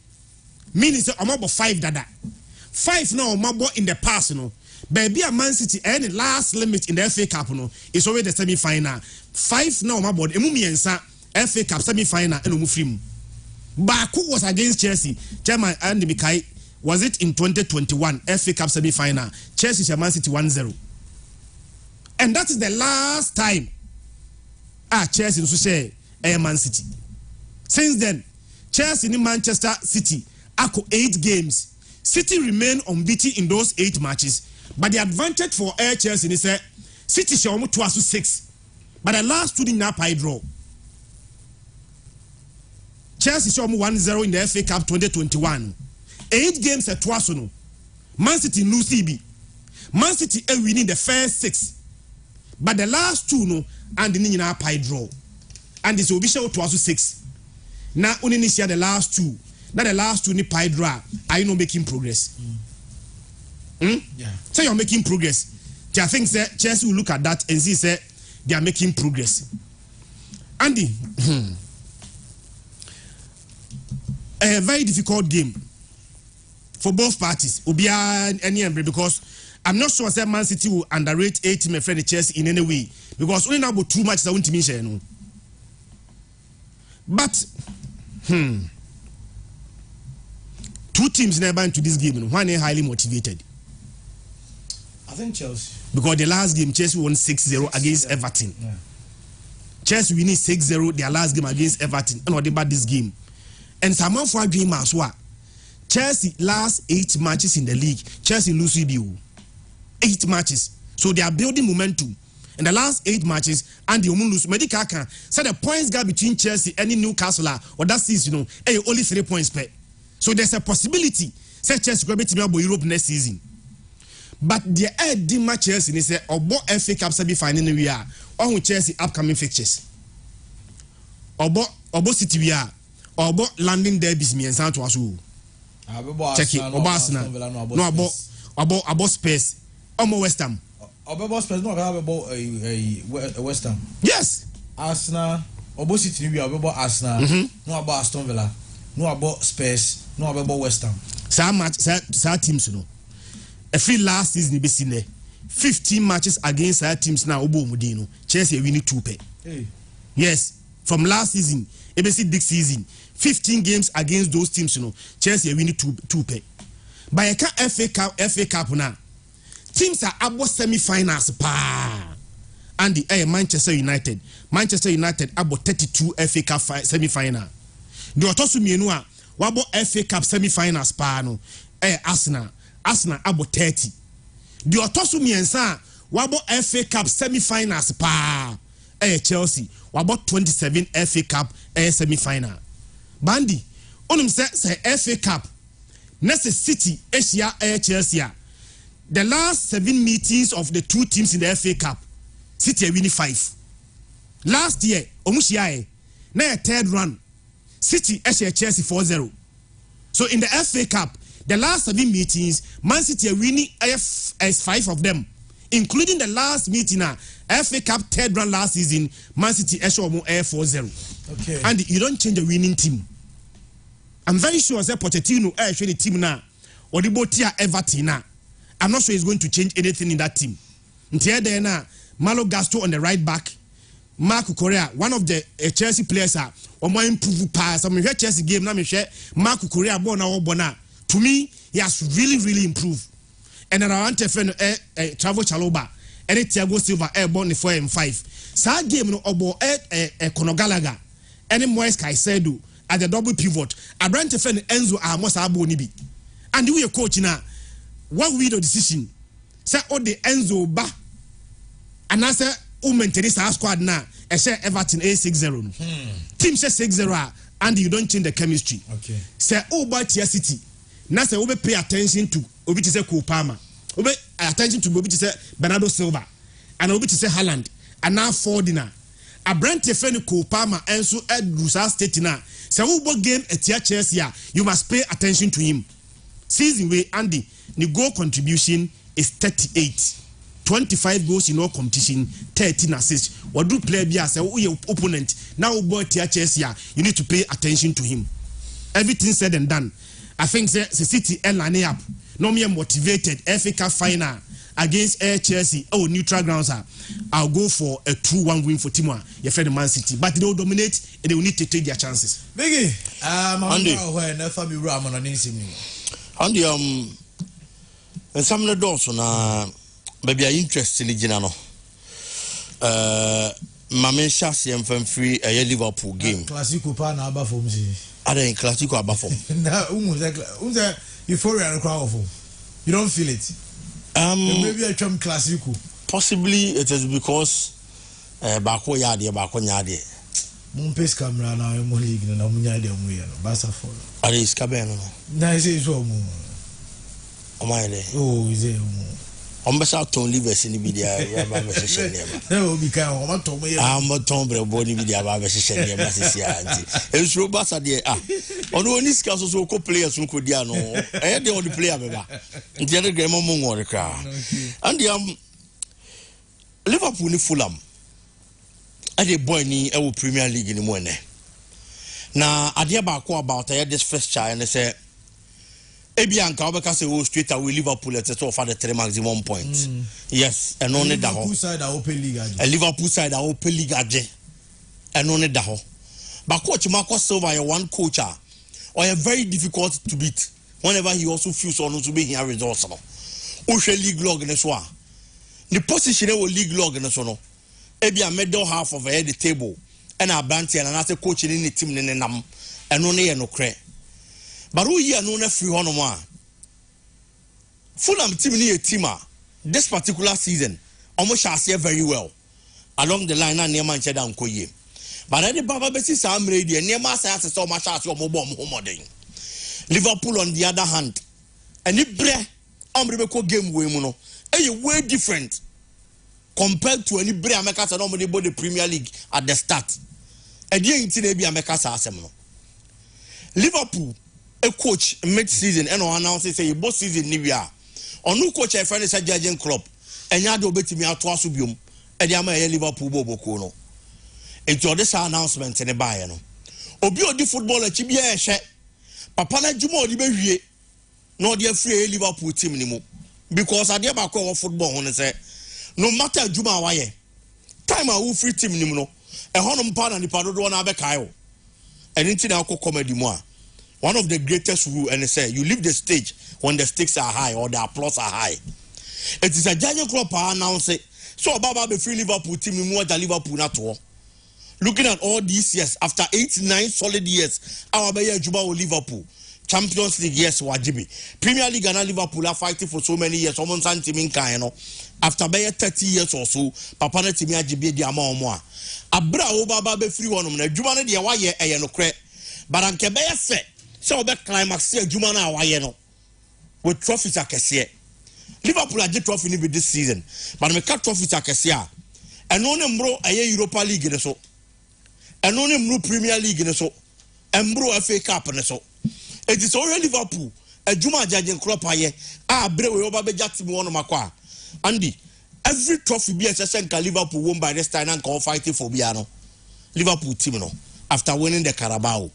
Speaker 2: meaning say about 5 dada. 5 now Mabo in the past, no. Baby a Man City any last limit in the FA Cup no is already the semi-final. 5 now Mabo Emumiensa FA Cup semi-final and Umufrim. Baku was against Chelsea. Chairman Andy Mikai was it in 2021 FA Cup semi-final. Chelsea Man City 1-0. And that is the last time Chelsea in share Man City. Since then, Chelsea in Manchester City ako 8 games. City remain unbeaten in those 8 matches. But the advantage for Chelsea is that City shall almost 2-6. But the last 2 did not pay draw. Chelsea shall 1-0 in the FA Cup 2021. 8 games at Twasono. Man City lose CB. Man City winning the first 6. But the last 2 no and the Nina pie draw. And this will be show 2-6. Now only initiate the last 2. Now the last 2 ni pie draw. Are you not making progress?
Speaker 3: Yeah.
Speaker 2: So you're making progress. I think that Chelsea will look at that and see say they are making progress. Andy, a very difficult game for both parties. Ubia and because I'm not sure that Man City will underrate a team and friend Chelsea in any way because only now about 2 matches I want to mention. But 2 teams never into this game. One is highly motivated.
Speaker 4: I think Chelsea.
Speaker 2: Because the last game Chelsea won 6-0 against Everton.
Speaker 4: Yeah.
Speaker 2: Chelsea winning 6-0 their last game against Everton. And what about this game? And someone for a dream as well. Chelsea last 8 matches in the league. Chelsea lose 8 matches. So they are building momentum. In the last 8 matches, and the lose. Medical can say the points gap between Chelsea and Newcastle or that season, only 3 points per. So there's a possibility say Chelsea will be to Europe next season. But the idea match Chelsea is Obo FA Cup semi-final we are on Chelsea upcoming fixtures. Obo City we are Obo London derbies me and Santo Asu. Check it. Obo Arsenal. No Obo Spurs. Omo West Ham.
Speaker 4: Obo Spurs no about West Ham.
Speaker 2: Yes.
Speaker 4: Arsenal. Obo City we are about Arsenal. No about Aston Villa. No about Spurs. No about West Ham.
Speaker 2: Some teams no. Every last season be seen there. 15 matches against our teams now. Obo Mudino. Chelsea winning 2 pay. Hey. Yes. From last season, ABC this season, 15 games against those teams, Chelsea winning 2 pay. By a FA Cup now, teams are about semi-finals. And the Manchester United about 32 FA Cup semi-final. The Otosu Mienua, wabo FA Cup semi-finals no. Arsenal about 30. The Otosu Miensa, wabo FA Cup semi-finals Chelsea, about 27 FA Cup semi-final. Bandi, onum say FA Cup. Next City, Asia, Chelsea. The last 7 meetings of the 2 teams in the FA Cup, City winning 5. Last year, Omushia, na a 3rd run, City Asia Chelsea 4-0. So in the FA Cup, the last 7 meetings, Man City are winning 5 of them, including the last meeting FA Cup 3rd run last season, Man City Asia 4-0.
Speaker 4: Okay.
Speaker 2: And you don't change the winning team. I'm very sure that Pochettino actually the team now or the Botia Everton now. I'm not sure he's going to change anything in that team. Until then Malo Gasto on the right back, Marco Correa, one of the Chelsea players or more improve pass. I mean Chelsea game now me share Marco Correa bona. To me, he has really improved. And then I want to find Travel Chaloba and Thiago Silva born the 4 and 5. Sa game no obo Conor Gallagher and Moise Caicedo at the double pivot. I brand to find Enzo Amos Abonibi. And we are coach now. What we do decision? Say all the Enzo ba. And I say maintain this squad now. I say Everton A60. Team say 6-0 and you don't change the chemistry.
Speaker 4: Okay.
Speaker 2: Say but Tia City. Now say we pay attention to Obi to say Kupama. Obi attention to Obi to say Bernardo Silva. And Obi to say Haaland. And now Fordina. A brand Tefeni Kupama and so Ed Rusa State now. Say who game at Chelsea, you must pay attention to him. Season way Andy, the goal contribution is 38. 25 goals in all competition, 13 assists. What do play be as your opponent now boy Chelsea, you need to pay attention to him. everything said and done, I think the City and line up. No me motivated. FA Cup final against Chelsea. Oh, neutral grounds. I'll go for a 2-1 win for Timor. Your friend Man City, but they will dominate and they will need to take their chances.
Speaker 4: Biggie,
Speaker 3: Andy, and some of the doors na maybe are interested in Ginano. Mame Shasi and free a Liverpool game.
Speaker 4: Classico pan above home.
Speaker 3: Are they in Classico above home?
Speaker 4: Now, euphoria and crowd. You don't feel it. Maybe I come Classico.
Speaker 3: Possibly it is because Bako Yadi, Bako Yadi.
Speaker 4: Mumpes camera now, I'm league and I'm Yadi and we are Bassa for.
Speaker 3: Are they Scabano?
Speaker 4: Nice is so. Oh, is it?
Speaker 3: Ombasa ton livers in the video.
Speaker 4: That will become
Speaker 3: I'm not tombre body video about session. It's robust at the on this case, so co players who could diano. I had the only player. The other game among the crowd. And the Liverpool ni Fulham. I did boy ni Premier League in the morning. Now, I dear about I had this first child and they say. Ebian Kabaka say oh straight away Liverpool at the for the 3 maximum points. Yes, and only that.
Speaker 4: Liverpool side are open league.
Speaker 3: A Liverpool side are open league and only that. But coach Marco Silva, one coach, or a very difficult to beat. Whenever he also feels on to be here results. Oshe league log in this one. The position of league log in this one. Ebian middle half of the table, and our banty and another coach in the team in the nam, and only no credit. But who here no free on one? Fulham team ni a teamer this particular season almost shall say very well along the line and near Manchester and Koye. But any Baba Bessie Sam Radio near Massa so much as your mobile Liverpool on the other hand, and if bre unbreakable game way way different compared to any bre Americans and normally the Premier League at the start. And you ain't be Americans assemble. Liverpool a coach mid-season and announces say both season ni bia onu coach e friend is judging club enya do betimi ato asobiom e dia ma Liverpool boboko no enti this announcement ne bae no obi odi football achi bia e hwe papa na djuma odi be hwie na odi afri Liverpool team ni mu because ade ba ko football ho say no matter djuma waye time a wo free team ni mu no e hono mpa na nipa dodo na be kai wo enti na akọ comedy mu a one of the greatest rule and they say you leave the stage when the stakes are high or the applause are high. It is a giant club announce it. So Baba be free Liverpool team more than Liverpool not all. Looking at all these years, after 8-9 solid years, our Bayer Juba or Liverpool. Champions League, yes, Wajibi. Premier League and Liverpool are fighting for so many years. Almost team in Kaino. After Bayer 30 years or so, Papa Netimi Ajibi Diama Moa. Abra Obaba be free one of them. Jumana Diawaye a no cre. But Ankebeya said. So that climax here, Jumana Wayeno with trophies akese. Liverpool are get trophy with this season, but me cut trophies akese. And only bro a Europa League in so, and only bro Premier League in so, and bro FA Cup in so. It is already Liverpool a Juma judging club aye. Bre we over be jati mo no makwa. Andy, every trophy be SSN ka Liverpool won by this time and call fighting for Biano. Liverpool team no after winning the Carabao,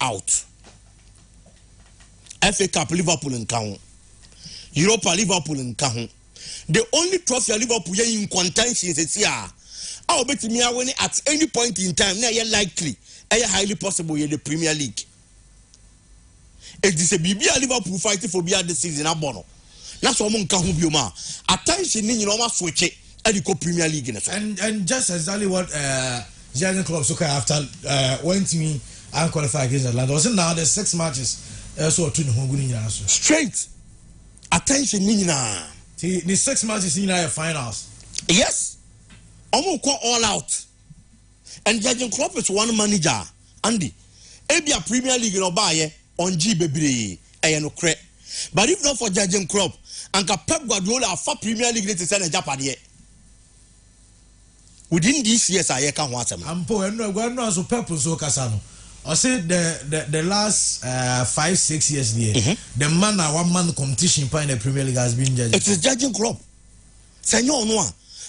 Speaker 3: out. FA Cup Liverpool in Kahun. Europa Liverpool in Kahun. The only trophy Liverpool in contention is here. I'll bet me win at any point in time. Now you're likely, highly possible in the Premier League. It is a BB Liverpool fighting for BR this season. Abono. That's what I'm Kahun Bioma. Attention, you know, switch it and the Premier League in
Speaker 4: and just exactly what Giant Club Soccer after went to me and qualified against Atlanta. Wasn't now the 6 matches. So
Speaker 3: straight attention nina.
Speaker 4: The 6 matches in our finals.
Speaker 3: Yes. Almost all out. And Jurgen Klopp is one manager. Andy. Ebia Premier League no buy on G baby. No credit. But if not for Jurgen Klopp, and Pep Guardiola for Premier League to send a Japan yet. Within these years I can watch them.
Speaker 4: I'm poor and no so Pep so Casano. I said the last 5-6 years there, the man one man competition in the Premier League has been judged.
Speaker 3: It is Jurgen Klopp. Say no.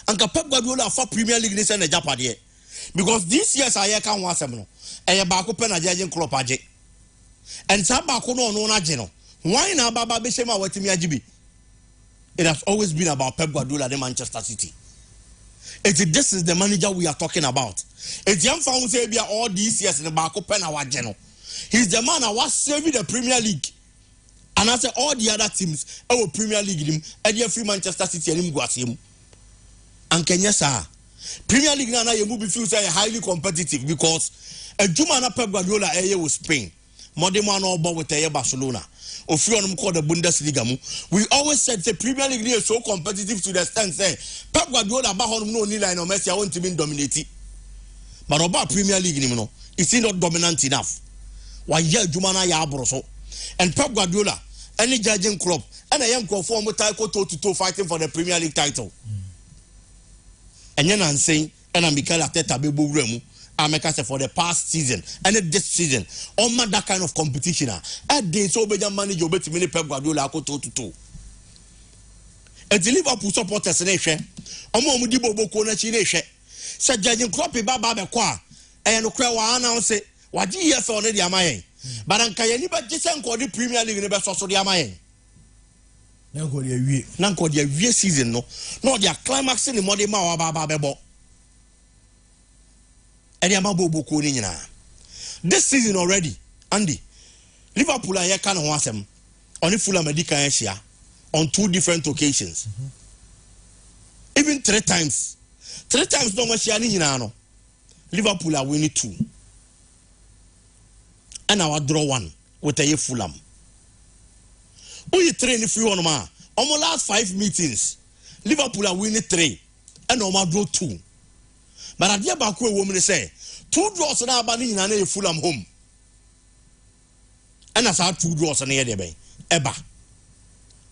Speaker 3: And Pep Guardiola for Premier League this and the Japan here. Because this years I can't watch them. And back open a Jurgen Klopp aje. and sabako no na gye no why na baba be shema watimi agibi. It has always been about Pep Guardiola and Manchester City. This is the manager we are talking about. It's young found say all these years in the back open our general. He's the man who was saving the Premier League. And I say all the other teams, our Premier League him, and free Manchester City and him go him. And Kenya sir, Premier League now you move feel say highly competitive because a Jumana Pep Guardiola with Spain. Modern man all with Barcelona. Or few of them called the Bundesliga. We always said the Premier League is so competitive to the extent say Pep Guardiola about no line or Messi I want to be dominated. But about Premier League, you know, it's not dominant enough. Why Jumana ya broso and Pep Guardiola, any judging club, and a young conform with Taiko toe fighting for the Premier League title. And then I'm saying, and I'm Mikel Arteta Bebu Remu. I make us for the past season and this season on that kind of competition. At the so be manager bet many Pep Guardiola ko 2-2. And the Liverpool supporters nation. Omo mu di bobo ko na chi na hwe. Se judging crop baba be kwa. E no kra wa announce waji yefe on the amayen. But anka ye ni ba gisen ko the Premier League ne be so the amayen. Na ko the wie season no. No dia climax ni mo de ma wa baba be bo. This season already, Andy, Liverpool are kind of awesome. Only Fulham Medica on 2 different occasions. Even 3 times. 3 times don't watch any Liverpool are winning 2. And our draw 1 with a Fulham. We train if you want ma. On the last 5 meetings, Liverpool are winning 3 and our draw 2. But at the back woman say 2 draws na abani na na Fulham home. And as 2 draws na here be eba.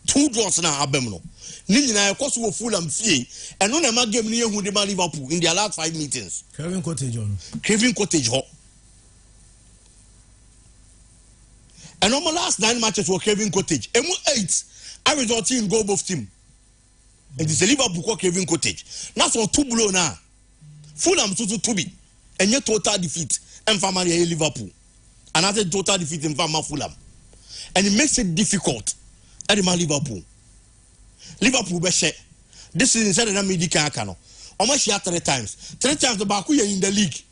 Speaker 3: 2 draws na abem no. Ni nyina e koso wo Fulham fie. Eno na ma game ni ehu de ma Liverpool in their last 5 meetings.
Speaker 4: Kevin Cottage ho. And on my last 9 matches were Kevin Cottage. Emu 8 I resulted in goal both team. It is a Liverpool Kevin Cottage. That's for 2 blow now. Fulham to be and yet total defeat and family Liverpool. Another total defeat in Fulham. And it makes it difficult at the Liverpool. Liverpool beshe. This is inside the Medica Cano. Almost 3 times. 3 times the Bakuya in the league.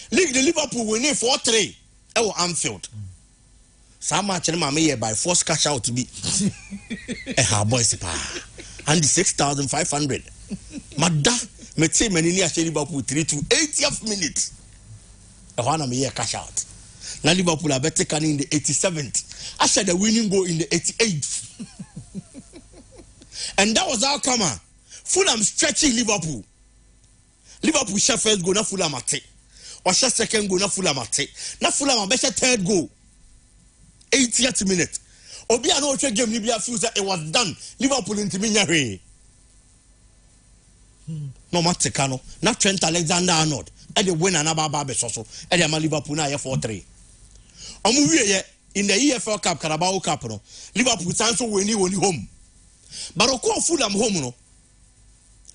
Speaker 4: The Liverpool winning 4-3. Oh, Anfield. Some match by force cash out to be a hard boys and the 6,500. Madda. Me say many near Liverpool 3-2 80th minute. I want to cash out. Now Liverpool are better in the 87th. I said the winning goal in the 88th. And that was our come. Fulham stretching Liverpool. Liverpool shot first goal, na Fulham at it. Or shot second goal, na Fulham at it. Na Fulham are better third goal. 80th minute. Obi an oche game Libya feels that it was done. Liverpool into Minyare. No matter Kano, not Trent Alexander-Arnold. And the winner na Baba Besoso. And the Liverpool na 4-3. In the EFL Cup, Carabao Cup, no. Liverpool also winning home. But o call Fulham home no.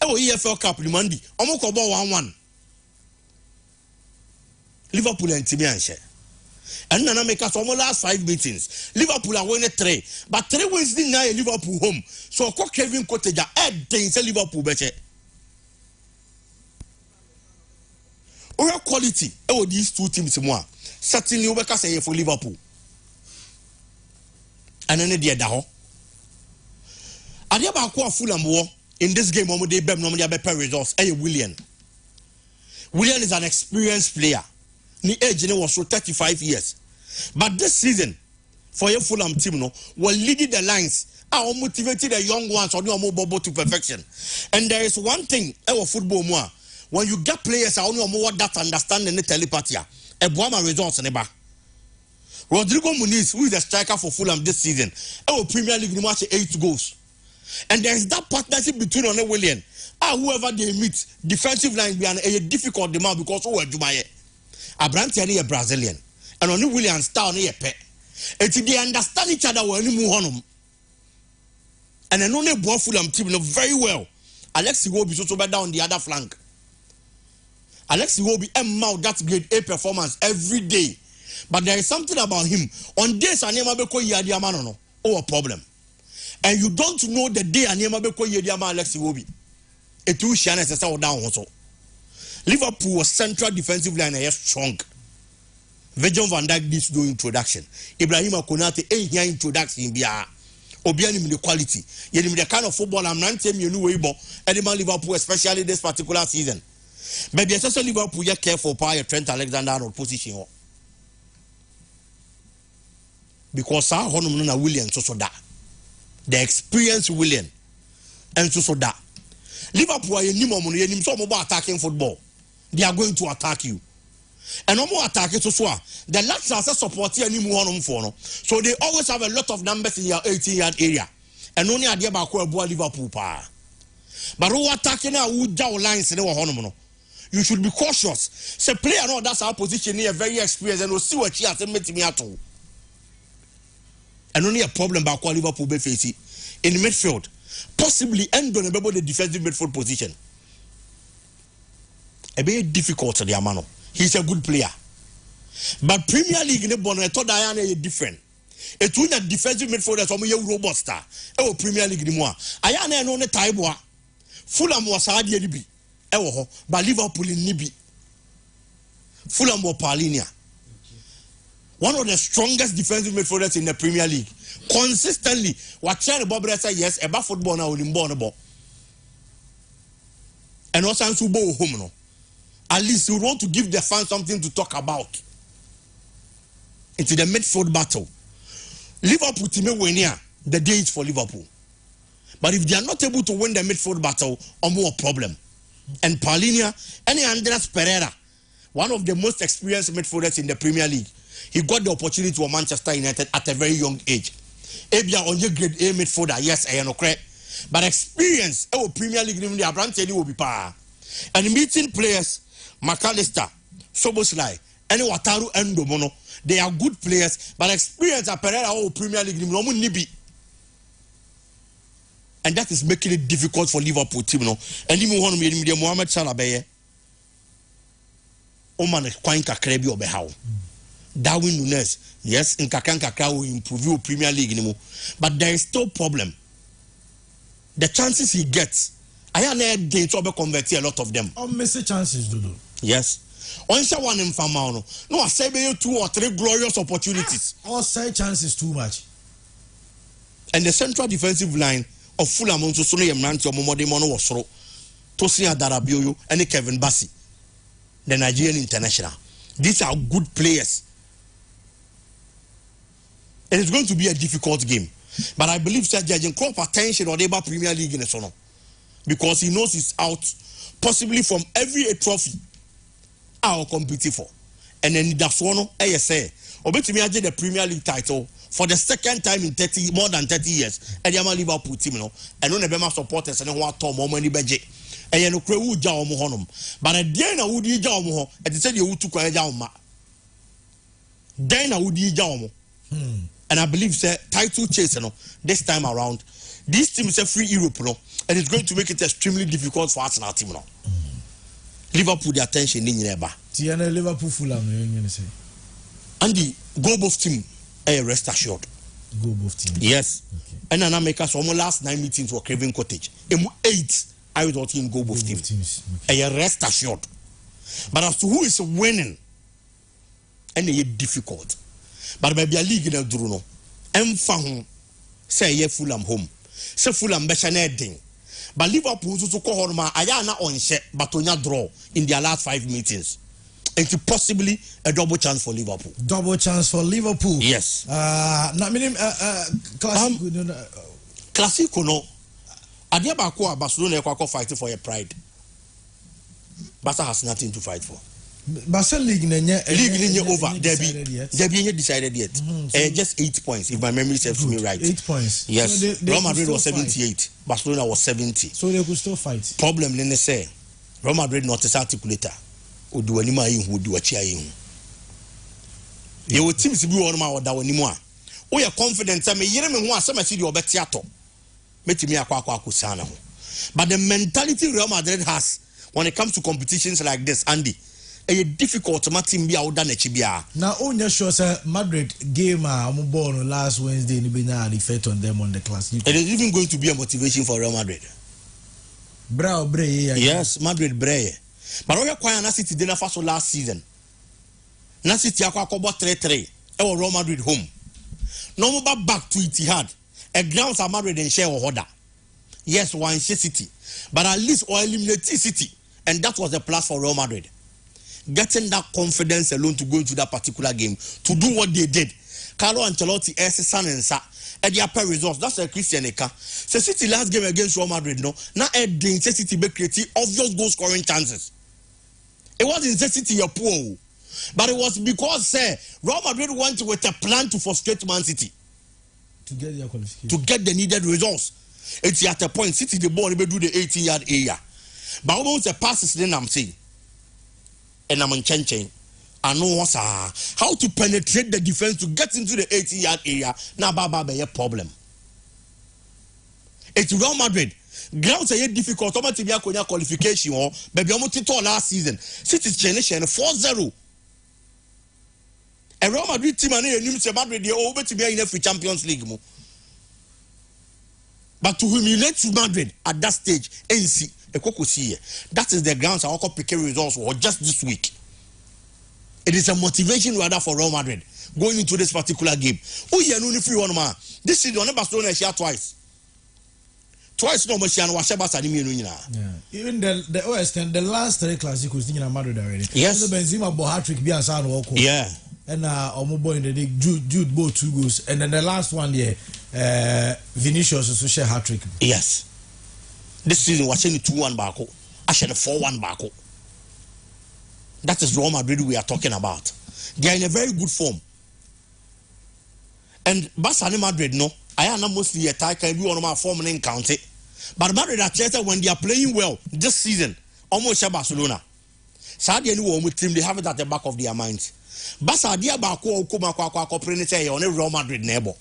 Speaker 4: EFL Cup ni Monday. Omo ko ball 1-1. Liverpool and Tibianche. And nana make us almost last 5 meetings. Liverpool are winning 3. But 3 wins in Liverpool home. So ko Kevin Cottage head things Liverpool beche. Our quality, these 2 teams more. Certainly we can say for Liverpool. And then the other. Adia ba ko Fulham war in this game omo dey bem no mo dey better results. Willian is an experienced player. Ni age was so 35 years. But this season for your Fulham team no will leading the lines. I motivated the young ones or no more bubble to perfection. And there is one thing our football more. When you get players, I only more that understand the telepathy. A Buama results in the back. Rodrigo Muniz, who is the striker for Fulham this season, our Premier League match 8 goals. And there is that partnership between One William and whoever they meet, defensive line be a difficult demand because who are Jumaye. Abrantiani a Brazilian, and One William star near pet. And they understand each other when you move on. And I know they bought Fulham team very well. Alexi will be so better on the other flank. Alexi will be mount that grade A performance every day. But there is something about him. On days Anema Beko Yadiamano, no, a problem. And you don't know the day Anema Beko Yadiama Alexi Wobi. A two Shannon says down also. Liverpool was central defensive line and strong. Virgil van Dijk needs no introduction. Ibrahima Konate ain't here introduction bia. Obianim the quality. Yenim the kind of football I'm not telling you new way Edinburgh Liverpool, especially this particular season. Maybe especially Liverpool you careful for Trent Alexander-Arnold position. Because our Honor William so that. The experienced William and so that. Liverpool are you so mobile attacking football. They are going to attack you. And no more attack it so the last are support any more on for no. So they always have a lot of numbers in your 18-yard area. And only idea about Liverpool power. But who attacking now who down lines in our honor. You should be cautious. Say player no that's our position here very experienced and we'll see what he has to meet me at all. And only a problem about Liverpool be facing in the midfield. Possibly end on about the defensive midfield position. A bit difficult to the Amano. He's a good player. But Premier League in the Bonnet, I thought Diana is different. It's when a defensive midfielder from a robot star. Oh, Premier League anymore. I know the Taiboa. Fulham was hard yet be. Oh, but Liverpool in Nibi. Fulham or Paulinia. One of the strongest defensive midfielders in the Premier League. Consistently, what China Bob say yes, about football now in Bonabo. And also Subo home no. At least you want to give the fans something to talk about. Into the midfield battle. Liverpool team win here. The day is for Liverpool. But if they are not able to win the midfield battle, more problem. And Paulinia, any Andreas Pereira, one of the most experienced midfielders in the Premier League, he got the opportunity to Manchester United at a very young age. Ebia on your grade A midfielder, yes, I know correct. But experience, Premier League, the Abrante will be power. And meeting players, McAllister, Soboslai, and Wataru and Domono, they are good players, but experience at Pereira or Premier League, Nibi. And that is making it difficult for Liverpool team. And even one of the Mohamed Salah Beye, Oman Kwanka Krebi or Behau. Darwin Nunes, yes, in Kakanka will improve your Premier League anymore. But there is still problem. The chances he gets, I am going to convert a lot of them.
Speaker 2: Missing chances, Dudu.
Speaker 4: Yes. Only one in Famano. No, I say 2 or 3 glorious opportunities.
Speaker 2: All side chances too much.
Speaker 4: And the central defensive line of Fulham on Sony Mranti or Momodi Mono was through Tosia Darabioyo and Kevin Bassi, the Nigerian international. These are good players. And it's going to be a difficult game. But I believe that judging crop attention or the Premier League in the son. Because he knows he's out possibly from every trophy I'll compete for. And then that's one ASA. Or bet me the Premier League title for the second time in more than 30 years. And Yama Liverpool team, and no Nebema supporters and what Tom or money budget. And you know, Crew Jao Mohonum. But at the end, I would Jao Moho, and they said you took a Jauma. Then I would Jao. And I believe the title chase, this time around, this team is a free Europe, and it's going to make it extremely difficult for Arsenal team. Liverpool, the attention in your
Speaker 2: Tiana Liverpool Fulham, you say.
Speaker 4: And the goal both team, rest assured.
Speaker 2: Goal both team.
Speaker 4: Yes. Okay. And then I make us almost last 9 meetings were Craven Cottage. 8, I was watching goal both teams. Okay. Rest assured. But as to who is winning, and they difficult. But maybe a league in a Druno. Found say ye Fulham home. Say Fulham better thing. But Liverpool to call Horma Ayana on share but on draw in their last 5 meetings. It's possibly a double chance for Liverpool.
Speaker 2: Double chance for Liverpool.
Speaker 4: Yes.
Speaker 2: Not meaning
Speaker 4: Classico no. Adiabako Barcelona are fighting for your pride. Barca has nothing to fight for.
Speaker 2: Barcelona league
Speaker 4: over. Debbie decided yet. Just 8 points, if my memory serves me right.
Speaker 2: 8 points.
Speaker 4: Yes. So Real Madrid was 78. Fight. Barcelona was 70.
Speaker 2: So they could still fight.
Speaker 4: Problem then they say Real Madrid not a articulator. Udu anima yin hu du achi ayin. Ye wo teams bi won ma woda wanimu a. Wo ye confident say me yire me ho asem asi di obeti ato. Metimi akwa akusana ho. But the mentality Real Madrid has when it comes to competitions like this, Andy, a difficult team be out than a chibia.
Speaker 5: Now, on your show, sir, Madrid game I'm born last Wednesday in the effect on them on the class.
Speaker 4: It is even going to be a motivation for Real Madrid.
Speaker 5: Bravo, Bray.
Speaker 4: Yes, Madrid Bray. But we acquired Na City dinner for last season. Na City acquired 3-3. Our Real Madrid home. No more back to Etihad. A grounds are Madrid and share or order. Yes, one City, but at least or eliminate City, and that was the plus for Real Madrid. Getting that confidence alone to go into that particular game to do what they did. Carlo Ancelotti, son and sa, and the upper results. That's a Christian Eka. So City last game against Real Madrid, no, now Edwin City be creating obvious goal scoring chances. It wasn't City a poor, but it was because Real Madrid went with a plan to frustrate Man City.
Speaker 5: To get their qualification.
Speaker 4: To get the needed results. It's at a point, City the ball, they do the 18-yard area. But almost the passes, then I'm saying. And I'm in chain. I know what's how to penetrate the defense to get into the 18-yard area. Now, Baba, be a problem. It's Real Madrid. Grounds are difficult. I'm to be a qualification, but I'm to last season. City's generation 4-0. A Real Madrid team and Madrid they over to be in the Champions League. But to humiliate Madrid at that stage, that is the grounds I pick results for just this week. It is a motivation rather for Real Madrid going into this particular game. Oh yeah, no free one man. This is on Barcelona share twice. Twice no Marciano was
Speaker 5: even the OS10, the last 3 classicals in Madrid already.
Speaker 4: Yes,
Speaker 5: the Benzema bought hat-trick be as
Speaker 4: yeah.
Speaker 5: And Omobo in the league, Jude bought 2 goals, and then the last one Vinicius also share hat-trick.
Speaker 4: Yes. This season watching 2-1 back. I should 4-1 back. That is Real Madrid we are talking about. They are in a very good form. And Barcelona Madrid, no, I am mostly a tie can be on my form and county. But Madrid are better when they are playing well this season. Almost Barcelona. Sadly, anyone with team they have it at the back of their minds. Basa dia ba ko okoma kwa kopre say on Real Madrid neighbor.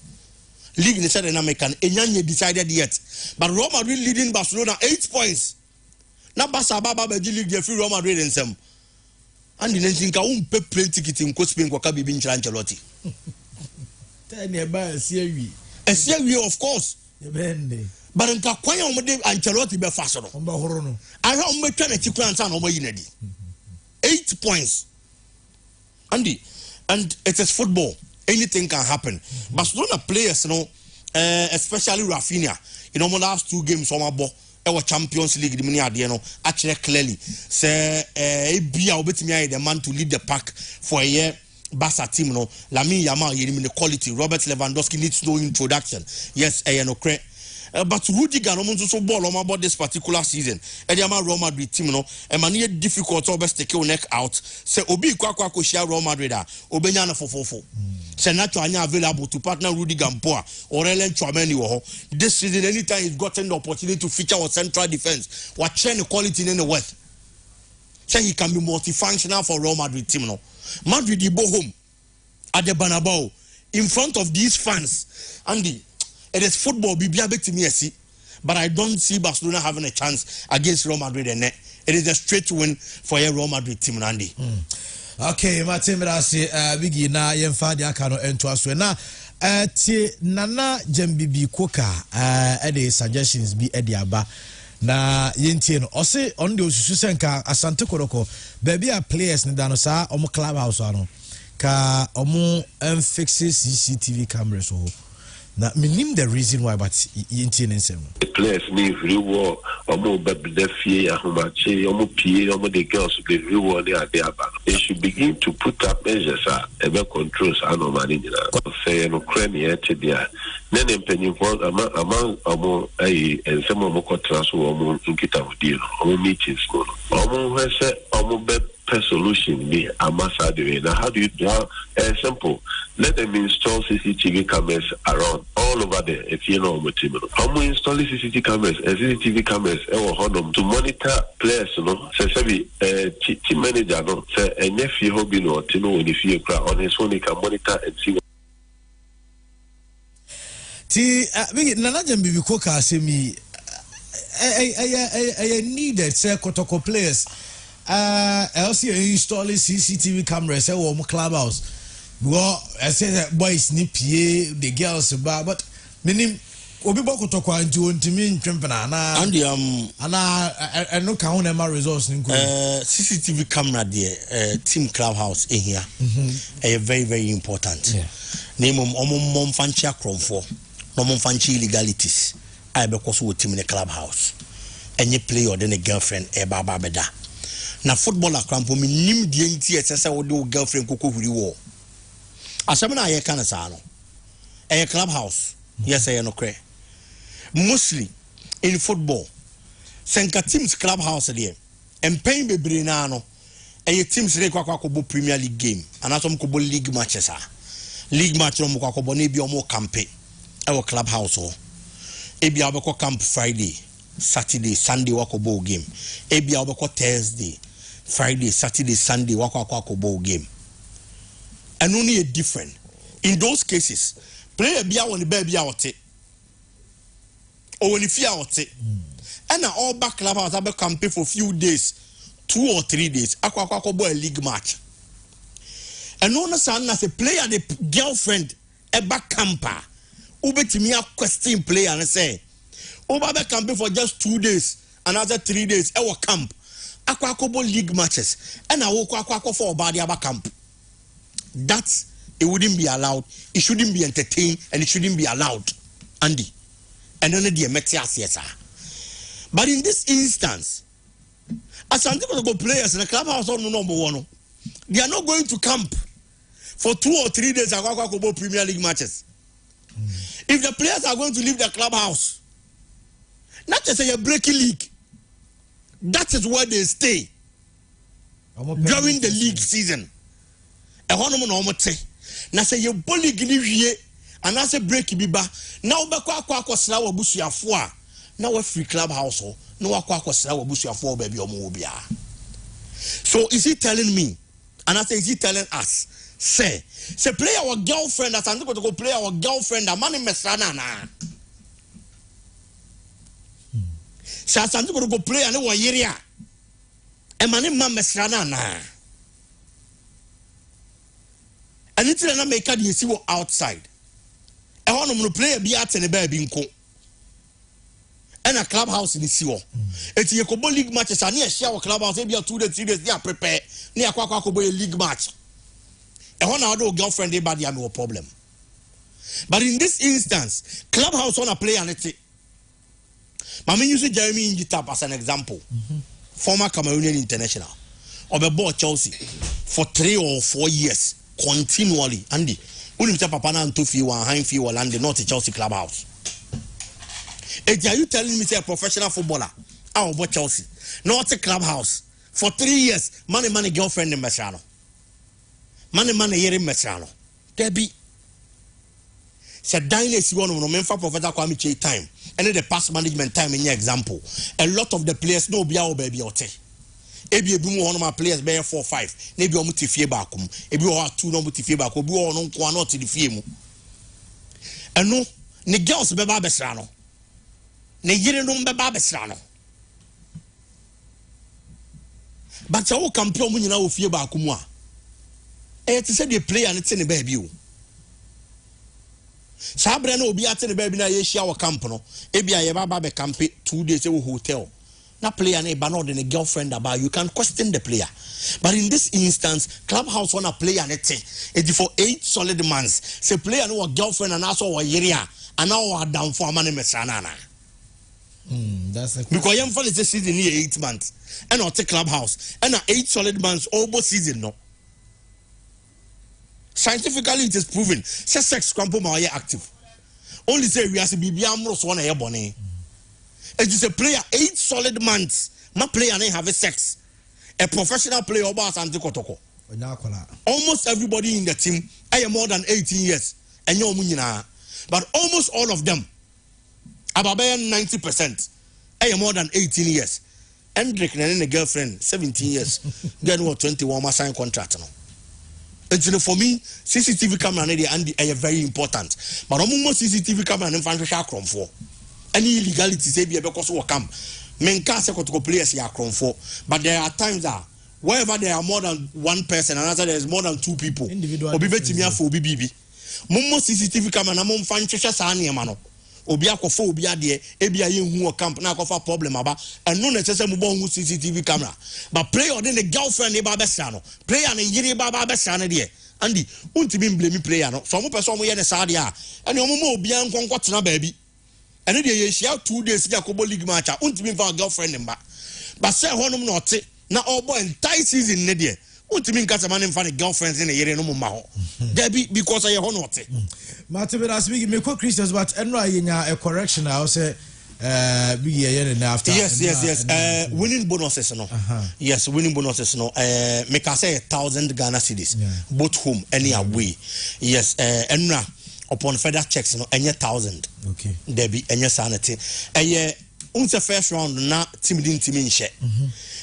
Speaker 4: League in the Southern American Enyanye decided yet. But Real Madrid leading Barcelona 8 points. Na Basa baba be league the Real Madrid and some. And the next thing pay plane ticket in Coach Spain kwa Kabi bin Ancelotti.
Speaker 5: Tell me about Serie.
Speaker 4: A Serie of course. But in Kakwaya Omode Ancelotti be faster. I have me trying to plan on over 8 points. Andy, and it is football. Anything can happen. Barcelona players, especially Rafinha, my last 2 games on my ball, our Champions League, actually clearly say, be the man to lead the pack for a year. Barca team, Lamine Yamal, the quality. Robert Lewandowski needs no introduction. Yes, but Rudiger also ball on about this particular season. And the Real Madrid team, and many difficult to take your neck out. Say Obi Kwako share Real Madrid, Obenyana for. Say not available to partner Rudiger or Ellen Chouameni. This season, anytime he's gotten the opportunity to feature our central defense, what change the quality in the West. Say he can be multifunctional for Real Madrid team. Madrid he go home at the Bernabeu in front of these fans. Andy. It is football, but I don't see Barcelona having a chance against Real Madrid. And it is a straight win for a Real Madrid team, Andy.
Speaker 5: Okay, Martin, I say, Biggie, now, Yemfadi, I cannot enter us. Now, Nana Jembibi Koka, any suggestions be Ediaba. Na yentien ose on the Susenka Asante Koroko, baby are players in Danosa, Omo Clubhouse, ka Omo fixes CCTV cameras. Now, me the reason why, but the
Speaker 6: players need free war, almost the fear, almost the girls, the free war, they should begin to put up measures, ever controls, anomaly, say, and Ukraine, then penny for among and some of contrasts or Inkita deal, or meetings, almost per solution be a massage. Now, how do you do? Simple. Let them install CCTV cameras around all over there. If you know what how we install CCTV cameras and CCTV cameras to monitor players, team manager, say a nephew hobby no to know if you on his phone he can monitor and see.
Speaker 5: Nana Jembibi Koka say me I needed say Kotoko players. also installing CCTV cameras at one clubhouse. Well, I say that boys need PA, the girls about, but meaning obi boko to kwa nti ontimi ntwempena na
Speaker 3: and
Speaker 5: ana no ka hon ma results nko
Speaker 3: CCTV camera there team clubhouse here very very important name omom fanchi akromfo no mom fanchi illegalities I be koso with team in the clubhouse any play or then a girlfriend e baba beda na footballer crampo mi nim die nti esese wo de girlfriend koko huri wo asem na ye kana sa no e clubhouse yes I no kre mostly in football senka teams clubhouse there and paying bebre na no e teams re kwa kwa Premier League game anasom ko league matches league match no kwa ko na bi o mo campe e wo clubhouse o e bia obeko camp Friday Saturday Sunday wako ball game e bia obeko Thursday Friday Saturday Sunday wako ball game and only a different in those cases player bia won the bia wote or when if you out it and all back club house have campaign for few days 2 or 3 days akwa boy league match and no understand as a player the girlfriend e back camper ubetimi a question player and say over back campaign for just 2 days another 3 days e will camp akwa boy league matches and I will akwa for body back camp that it wouldn't be allowed, it shouldn't be entertained and it shouldn't be allowed Andy and then the Metias, yes, sir. But in this instance, as some people go players in the clubhouse on number one, they are not going to camp for 2 or 3 days at Premier League matches. If the players are going to leave the clubhouse, not just a breaking league, that is where they stay during the league season. A honorable normal say, now say you bully give and as a break biba now bakwa sra busuafo now we free clubhouse no akwa sra busuafo baby omo bia. So is he telling me and I say is he telling us say play our girlfriend that and go play our girlfriend a man mesra na say as go play and one year e man mesra na and it's na make you see what outside e hono no player bi atene ba bi nko and a clubhouse ni siwo eti ye ko league matches ani e share clubhouse e bi 2 days 3 days they are prepare ni akwa ko boy league match e hono ado girlfriend dey bad am problem. But in this instance clubhouse on a player and it mama use Jeremy Injitap as an example former Cameroonian international obebo Chelsea for 3 or 4 years continually Andy Unim papa na nto fi wa han fi Orlando not Chelsea clubhouse. Are you telling me say a professional footballer about Chelsea not a clubhouse for 3 years money girlfriend in Mesano money here in Mesano Debbie said dynasty one no memfa Professor Kwame Che time and the past management time in your example a lot of the players no be our baby ote ebi ebi mu one of my players be 4-5 na ebi o muti fie ba akom ebi o 2 no muti fie ba akom ebi o no nko na oti di fie mu eno ne girls be ba besra no ne yire no be ba besra no but so champion mu nyina o fie ba akom a e ti say the player ne te ne ba bi o sabre na obi ate ne ba bi na ye hia wo camp no ebi a ye ba be camp 2 days e wo hotel. Na player na ba no de girlfriend about you can question the player. But in this instance clubhouse on a player and it for 8 solid months say player no girlfriend and also yeria and now down for man mesana na
Speaker 5: that's a
Speaker 3: because yam for the season here 8 months and not the clubhouse and 8 solid months almost season no scientifically it is proven say sex crampo ma active only say we as bibia amro so na ye bone. It is a player 8 solid months. My player may have a sex. A professional player about Antikotoko. Almost everybody in the team are more than 18 years. And you're munina. But almost all of them, about 90%, are more than 18 years. Hendrik and a girlfriend, 17 years. Then what 21 must sign contract. And for me, CCTV camera are very important. But almost CCTV camera and financial for. Any illegality say be because we come men can say to players ya cron for but there are times that
Speaker 4: wherever there are more than one person and after there is more than 2 people obi betimi afọ obi bibi mommo CCTV camera na momfa nhwehwe saa niema no obi akofo obi ade ebia ye hu o camp na akofa problem aba eno na chese mo bo hu CCTV camera but player de the girlfriend e ba be sa no player na yiri ba be sa no de andi untimi blame player no so mo person mo ye ne saa de a ene mo mo obi an konkɔ tena ba bi ene de ye hia 2 days ja kobo league match a untimi fa girlfriend mba but say honom na ote na obo entire season ne de untimi nkasa man mfa ne girlfriends ne yere no mo ma ho there be because ye hono ote
Speaker 5: Matibera speaking me co Christians but enro ayenya a correction I say be here after
Speaker 4: yes winning bonuses no yes winning bonuses no me can say 1,000 Ghana cedis both home any away yes enra upon further checks no enye 1,000
Speaker 5: okay
Speaker 4: there be enye sanity unse first round na team din team nhye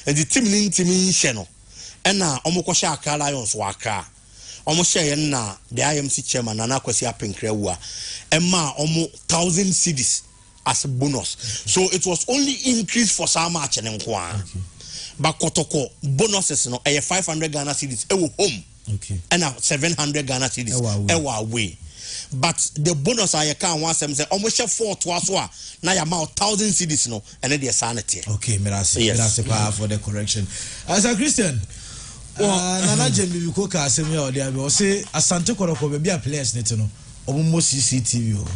Speaker 4: and the team din team nhye no ena omukọ sha aka Lions wa aka omo share na the IMC chairman na kwesi apenkrewu a emma omo 1,000 cedis as a bonus so it was only increased for some match en nko but kotoko bonuses no 500 Ghana cedis e wo home
Speaker 5: okay
Speaker 4: and 700 Ghana cedis e wa away but the bonus I can want them say omo share 4 to aso a na ya ma 1,000 cedis no and the sanity
Speaker 5: okay merci for the correction as a Christian Nana Jembi ko ka asem ya odi abi o say asante koroko be bia players net no omo CCTV o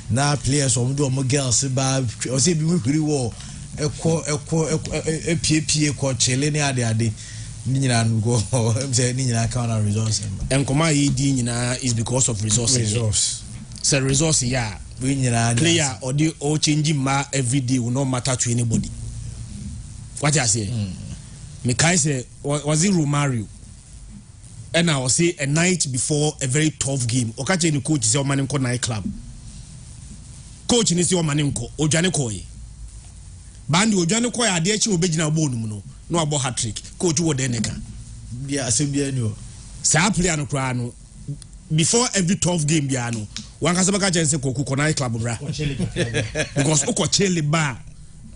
Speaker 5: na players omo do omo girls ba o say bi mu hwiri wo pie ko chele ne ade ni nyina go say ni nyina ka na resource
Speaker 2: enkoma yi di nyina is because of resource say resource ya
Speaker 5: we nyina
Speaker 2: player odi o change ma every day will not matter to anybody what I say Mekai say was it Romario and I was say a night before a very tough game okache ni coach say o man nko night club coach ni say o man nko odwane koyi bandi odwane koyi ade echi obegina bonu no no abo hat trick coach wo de neka
Speaker 5: bia asembia ni o
Speaker 2: sa player no kra no before every tough game bia no wan kasa baka chense ko night club bra because o chele ba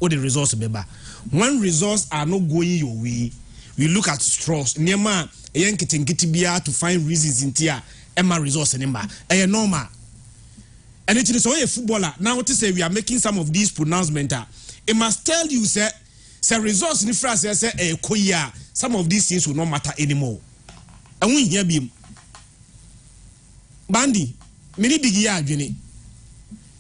Speaker 2: o the resource beba when results are not going your way we look at straws niema eyenketinketi bia to find reasons in tia emma resource number normal and it is a footballer now to say we are making some of these pronouncements it must tell you say results in France say koya some of these things will not matter anymore and we hear bim bandi many big ya adwene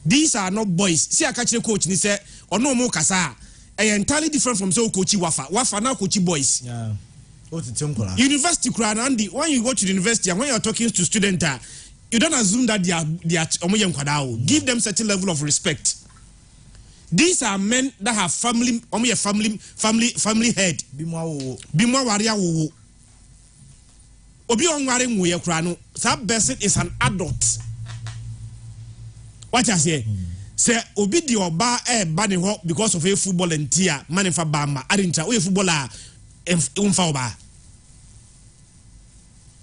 Speaker 2: these are not boys see a catch coach ni say ono mo kasa entirely different from so coach wafa now coach boys
Speaker 5: yeah what it temple
Speaker 2: university crowd and when you go to the university and when you're talking to students you don't assume that they are give them certain level of respect. These are men that have family head bimwa waria wo obi onware nwoye kra no that person is an adult what I say say obi di oba ba ne ho because of a football and tia man fa ba ma arincha o footballer umfa oba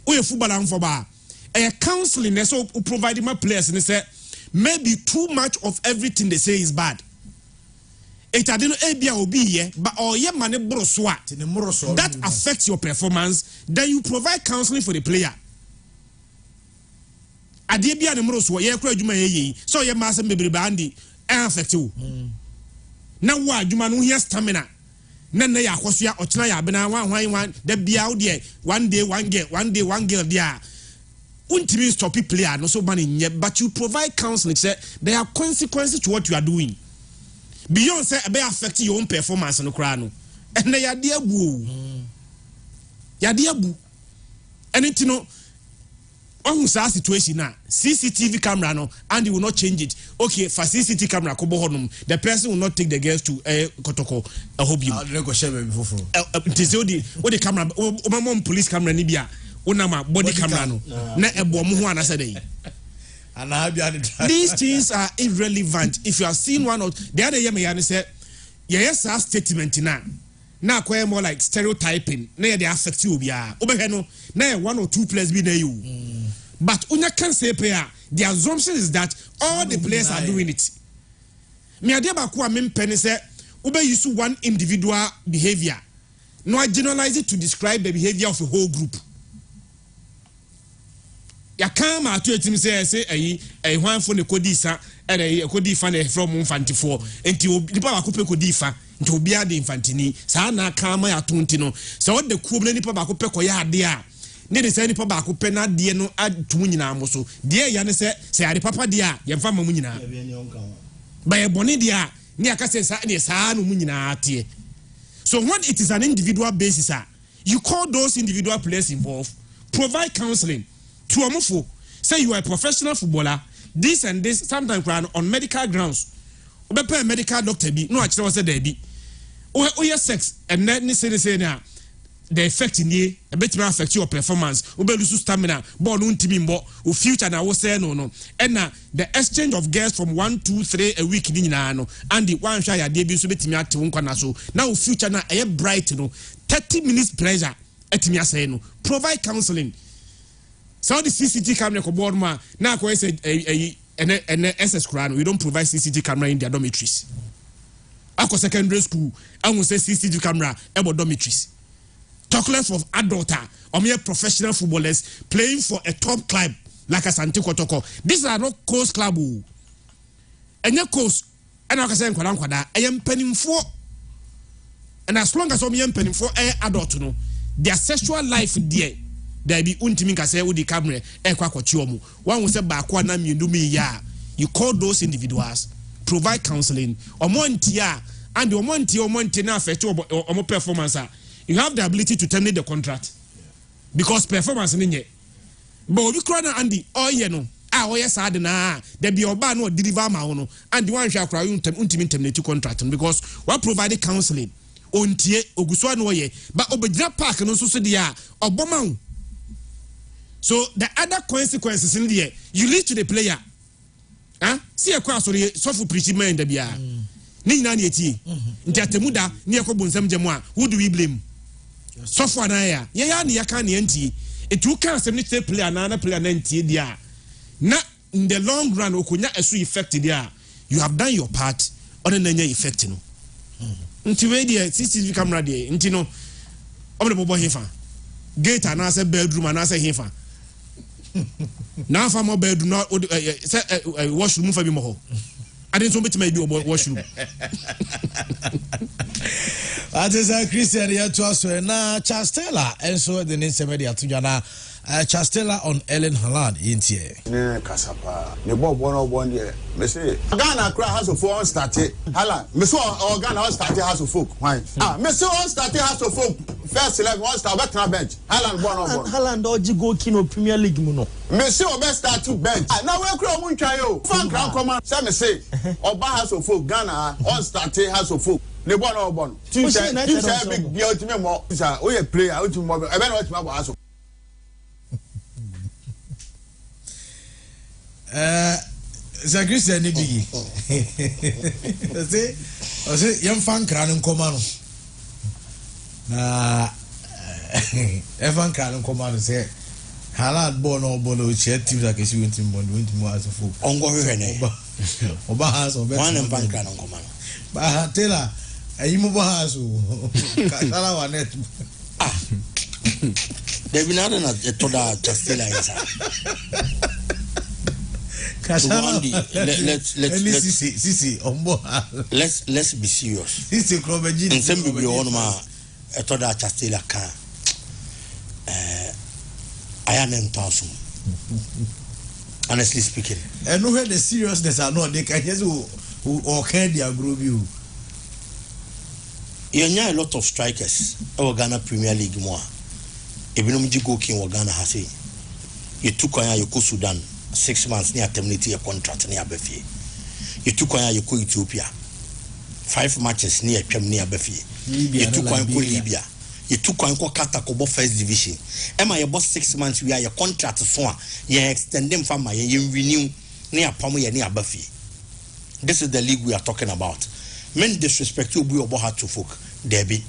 Speaker 2: o footballer umfa ba counseling so provide my players and say maybe too much of everything they say is bad it adeno ebia obi ye but oye mane broswa that affects your performance then you provide counseling for the player ade bia ne mroso ye kura adwuma ye so ye ma asem bebre bandi affect you na wo adwuma no here stamina na ya akosua ochena ya bena wan da bia wo de one day one girl there untimi stop player no so man but you provide counseling say there are consequences to what you are doing beyond say be affect your own performance no kra no and ya de abu anything no on sa situation na CCTV camera no and you will not change it okay for CCTV camera ko bo honum the person will not take the girls to kotoko I hope you
Speaker 5: go share be before
Speaker 2: the camera o police camera ni bia unama body camera no na ebo mo ho anasa dey these things are irrelevant if you have seen one of the other year me say yes statement na kwa more like stereotyping na they affect you bia obehwe no na 1 or 2 players be na you but unya can say player the assumption is that all the players are doing it me ade ba ko a me mpene say ube use one individual behavior no I generalize it to describe the behavior of a whole group. Ya come out to it say a one for the Kodisa and a Kodifa from Infantifo until the Papa Kodifa into Bia the Infantini, Sana Kama Atuntino. So what the Kublen Papa Koya dia. Nede say ni papa ko pena de no atumu nyina amoso de ya ne say ade papa de a ye mfa mamu nyina ba ye bone de a ne aka say sa ne sa no mu nyina ate. So when it is an individual basis, you call those individual players involved, provide counseling to omofo. Say you are a professional footballer, this and this, sometimes on medical grounds. Obepe medical doctor bi no akire say there bi. O your sex and then say na the effect in ye a bit may affect your performance, lose stamina, born untimimbo, or future na was say no. And the exchange of girls from 1, 2, 3 a week in Nano, and the one shy debut to bet me at Tunkanaso. Now future na a bright 30 minutes pleasure at me say no. Provide counseling. So the CCTV camera ko board ma now ko say an SS crown, we don't provide CCTV camera in their dormitories. Ako secondary school, I will say CCTV camera about dormitories. Talk less of adult or mere professional footballers playing for a top club like a Santi Kotoko. These are not coast club. And your coast, and I can say, I am penning for. And as long as I am penning for adult, their sexual life, dear, there be untimika say with the camera, one will say back one name you do me, yeah. You call those individuals, provide counseling, or montia, and your monty or montina fetch or more performance. You have the ability to terminate the contract because performance in it. But we cry Andy, oh yeah no, yes I na there be oba no deliver ma no and the one shall cry terminate contract because we provide counseling ontie oguso no ye but obedra park no so dia oboma. So the other consequences in there you lead to the player. See a cross or so for preaching man the bia. Ni na ni eti. Nti atemuda ni ekobonsam jemu a who do we blame? So for na ya ni yaka ni enti etu kan sem ni player na player na enti dia na in the long run okonya esu effect dia you have done your part on na nya effect no nti we dia CCTV camera dia nti no obo bobo hefa gate na say bedroom na say hefa na fa mo bedroom na say washroom fa bi mo ho ade so betima bi washroom.
Speaker 5: Atesa Christian ya to aso na Chastela enso the name media to jana Chastela on Ellen Haaland intie
Speaker 7: ne kasapa ne bobo no bon de me say Ghana cry house of folk started Haaland me say Ghana on started house of folk why me say on started house of folk first 11 one start back na bench Haaland born on
Speaker 3: Haaland oji go kino Premier League mu no
Speaker 7: me say o best start to bench na we cry mu ntwan yo fan crown command say me say oba house of folk Ghana on started house of folk ne born on born two say big be ultimate mo say o ye player ultimate mo e be na ultimate house
Speaker 5: Christian ni bigi ose yam fan kran nkoma no na fan kran nkoma no say Haaland born no bolo che team that is win team as for
Speaker 3: ongo hwe ne
Speaker 5: oba has oba
Speaker 3: one fan kran nkoma no
Speaker 5: ba tela ayi mo ba has o kasala wa net
Speaker 3: Debi na na etoda Chastela isa. Let's be serious. And some be on my etoda Chastela can. I am impossible. Honestly speaking.
Speaker 5: And no the seriousness are not they can just who can their group you.
Speaker 3: You know a lot of strikers our Ghana Premier League more. Ebinum jigo king wa Ghana ha say. You took on your Sudan 6 months near terminate your contract near Befie. You took on your Ethiopia 5 matches near Pem near Befie. You took on Libya. You took on Qatar Kobo first division. Emma your boss 6 months we are your contract so you extend them from my you renew near Pomo near Befie. This is the league we are talking about. Men disrespect you be about hard to folk Debbie.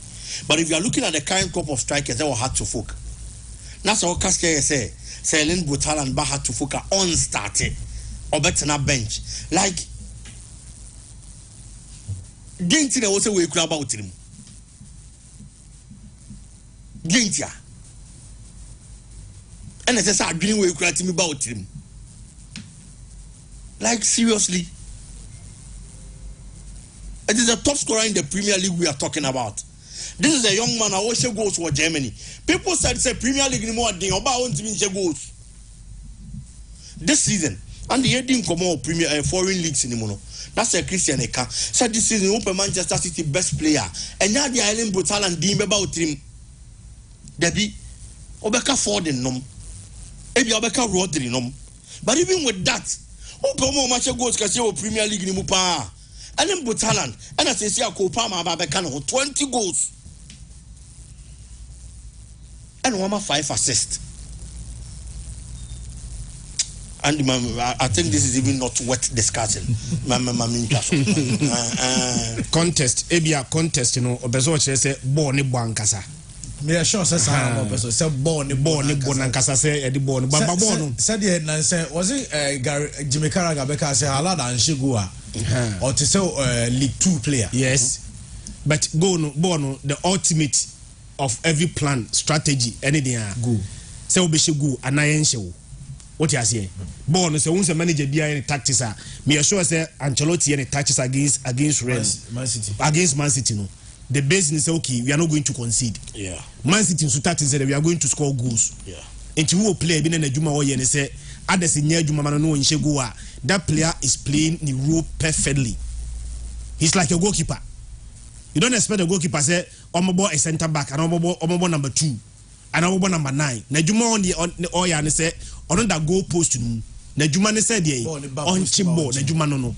Speaker 3: But if you are looking at the current crop of strikers that were hard to folk. That's what Cascade say. Selling Brutal and Baha to Fuka on started or better na bench. Like Gentin was a way about him. Gentia. And it's a green way creating about him. Like seriously. It is a top scorer in the Premier League we are talking about. This is a young man who always goals for Germany. People said it's a Premier League anymore than about 1 goals. This season, and the heading come out Premier foreign leagues anymore. That's a Christian Eka. Said this season open Manchester City best player. And now the Island Brutal and Dean about him. Debbie Obeka Ford in nom. Ebi Obeka Rodri nom. But even with that, open more match goals because you Premier League anymore. And then Butalan, and as I say, Kopama Babekano, 20 goals. And 5 assists. And I think this is even not worth discussing.
Speaker 2: Contest, Ebia contest, you know, Obezo say, born in Bankasa.
Speaker 5: Me sure says say born
Speaker 2: Bonankasa say Eddie Born, but Babono
Speaker 5: said it, was it Jimmy Carragher because Alada and Shigua or to say League 2 player?
Speaker 2: Yes, but Bono, the ultimate of every plan, strategy, anything.
Speaker 5: Go.
Speaker 2: Say Obishigu and I show. What you say? Bono, so once a manager be any tactics, me sure say Ancelotti any tactics against Real
Speaker 5: Man City.
Speaker 2: Against Man City, no. The business is okay, we are not going to concede.
Speaker 3: Yeah.
Speaker 2: Man City in Sutati said we are going to score goals.
Speaker 3: Yeah.
Speaker 2: And who will play in the Juma and say, others in Juma no in Shegua. That player is playing the role perfectly. He's like a goalkeeper. You don't expect a goalkeeper say, Omobo a centre back, and Omobo number 2, and Omobo number 9. Najuma on the Oya and say, on that goal post to Najuma said, on Chimbo, Najuma no.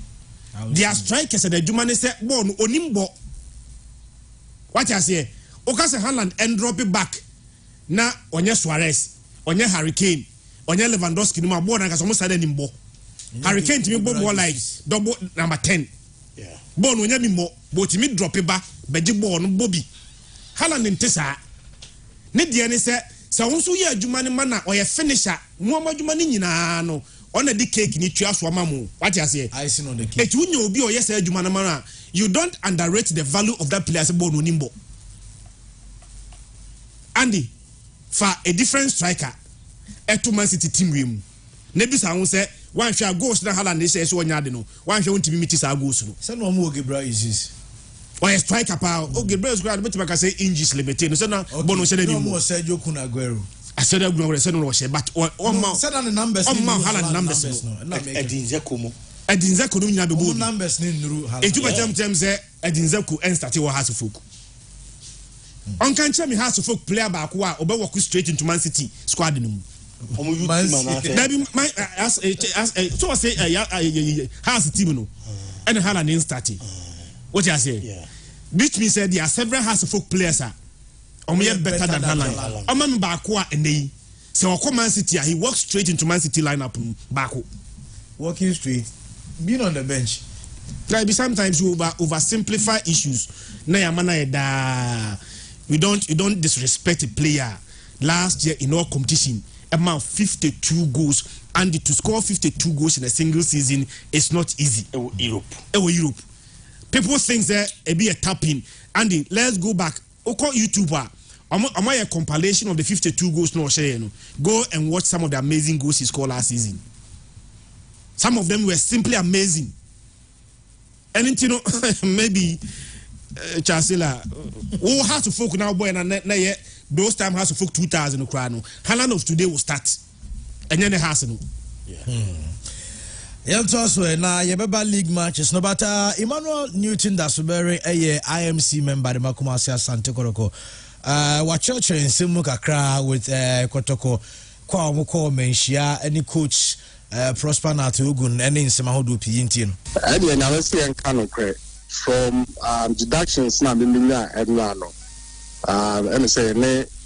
Speaker 2: Their strikers said, Najuma said, Bon, Onimbo. What I say? Okase Haaland and drop it back. Na onye Suarez, onye Hurricane, onye Lewandowski no more than almost said anymore. Hurricane to me more like double number 10.
Speaker 3: Yeah.
Speaker 2: Bon onye mi more, but me drop it back, beji ball no Bobby. Haaland ntesa. Ne dia ne se wonso ye adwuma ne mana oye finisher. Mo ma adwuma ne nyina no. On the cake ni tua so amamu. What I say?
Speaker 5: Icing on the cake.
Speaker 2: Et you obi o yes adwuma ne mana. You don't underrate the value of that player as a Bon Onimbo. Andy, for a different striker, a 2 Man City team room. Nebisa won say one share goals na Haaland say so nyade no. One share won timi meet sa goals no.
Speaker 5: Say no mo Gabriel is.
Speaker 2: Or a striker pa. O Gabriel is going to say injuries limited. No say na Bono say
Speaker 5: no mo say Joku na Aguero.
Speaker 2: I said Aguero say no share but one man
Speaker 5: said the numbers.
Speaker 2: On man Haaland numbers no.
Speaker 3: Edinzekomo.
Speaker 2: Edinzeko no nyina be ball.
Speaker 5: Numbers ni nuru Haaland.
Speaker 2: Etu betem say Edinzeko en start wa House of Folk. On can tell me House of Folk player back wa obe walk straight into Man City squad no. Maybe my so I say House team no. And Haaland in start. What you say?
Speaker 3: Yeah.
Speaker 2: Which means there are several House of Folk players better than Haaland. Omam back wa ene. So Man City he walks straight into Man City lineup back.
Speaker 5: Walking straight. Being on the bench.
Speaker 2: Like sometimes you oversimplify issues. Na yamana da. You don't disrespect a player. Last year in all competition, amount 52 goals, and to score 52 goals in a single season is not easy. Europe. People think that it be a tapping. Andy, let's go back. Oko YouTuber. Am I a compilation of the 52 goals? No, go and watch some of the amazing goals he scored last season. Some of them were simply amazing. And you know, maybe Chancellor, who has to folk now, boy, and those time has to folk 2000 Ukraino. Haaland of today will start, and then it has no.
Speaker 5: Yeah, also na yebeba league matches. No, but Emmanuel Newton Dasuberi, IMC member, the Makumasi Asante Koroko. Watch your train, Simu Kakra with Kotoko, Kwamoko Menshia, any coach. Prosper Natugun and in Samahodu Piintino.
Speaker 8: I didn't ever see and cannot from deductions now, Mimina and Rano. And say,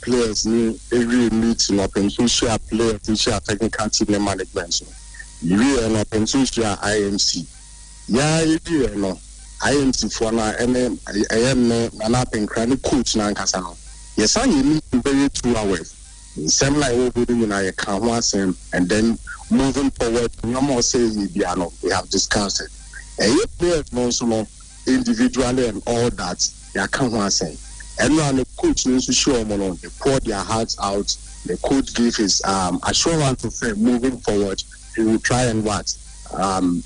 Speaker 8: players need every meeting up and share players to share technical team management. You are not and share IMC. Yeah, you know, IMC for now, and I am an up and cranny coach Nankasano. Yes, I need very 2 hours. Same like we do in our account, and then moving forward, no more saying we have discussed it. And if players also individually and all that, they can't say. And now the coach needs to show them, they poured their hearts out. The coach gave his assurance to say moving forward, he will try and what?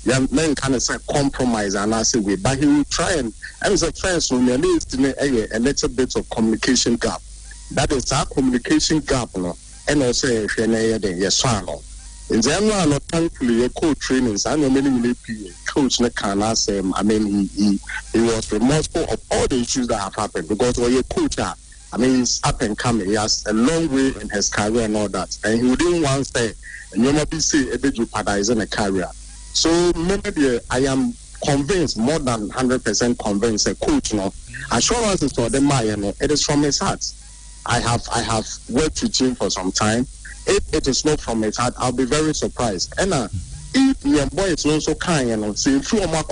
Speaker 8: Men kind of say compromise and I say wait, but he will try and as a friend, so there is a little bit of communication gap. That is our communication gap, no, and also yes, in general, not thankfully a coach trainings. I know many coach can say, I mean, he was remorseful of all the issues that have happened because when you coach, I mean, he's up and coming. He has a long way in his career and all that. And he wouldn't want to say, and you might be say a bit jeopardize in a career. So maybe I am convinced, more than 100% convinced, a coach, you know, assurances for the man, it is from his heart. I have worked with him for some time. If it is not from his heart, I'll be very surprised. And if your boy is also kind, you know, so if you are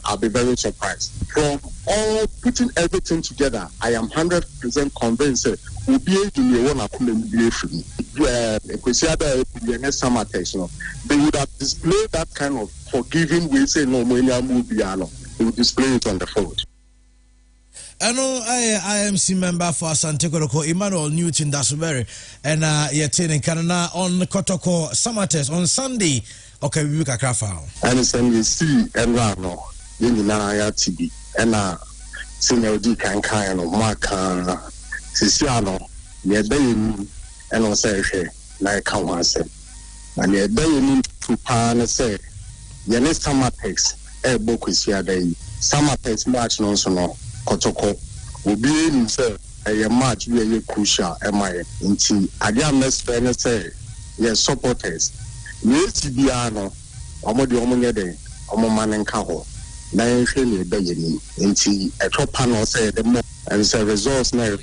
Speaker 8: I'll be very surprised. From all putting everything together, I am 100% convinced that we'll be able to be one of them. They would have displayed that kind of forgiving way, say no, when you move, they would display it on the field.
Speaker 5: I know IMC member for Asante Kotoko, Emmanuel Newton Dasuberi, and you're in Canada on Kotoko Samates on Sunday. Okay, we can craft out.
Speaker 8: And send you see and Rano, Yinaya TV, and Senior D can kind of Mark Siciano, near Bayin, and on say, like how say. And yet they need to pan say, Yanis Samatex, a book is here day. Samatex match no so no. Kotoko will be in a match very crucial. Am I into again? Let's say yes, supporters. Yes, Biano, Omodi Omonede, Omoman and Kaho. Nine Shelley Bayani into a top panel say the more and say results now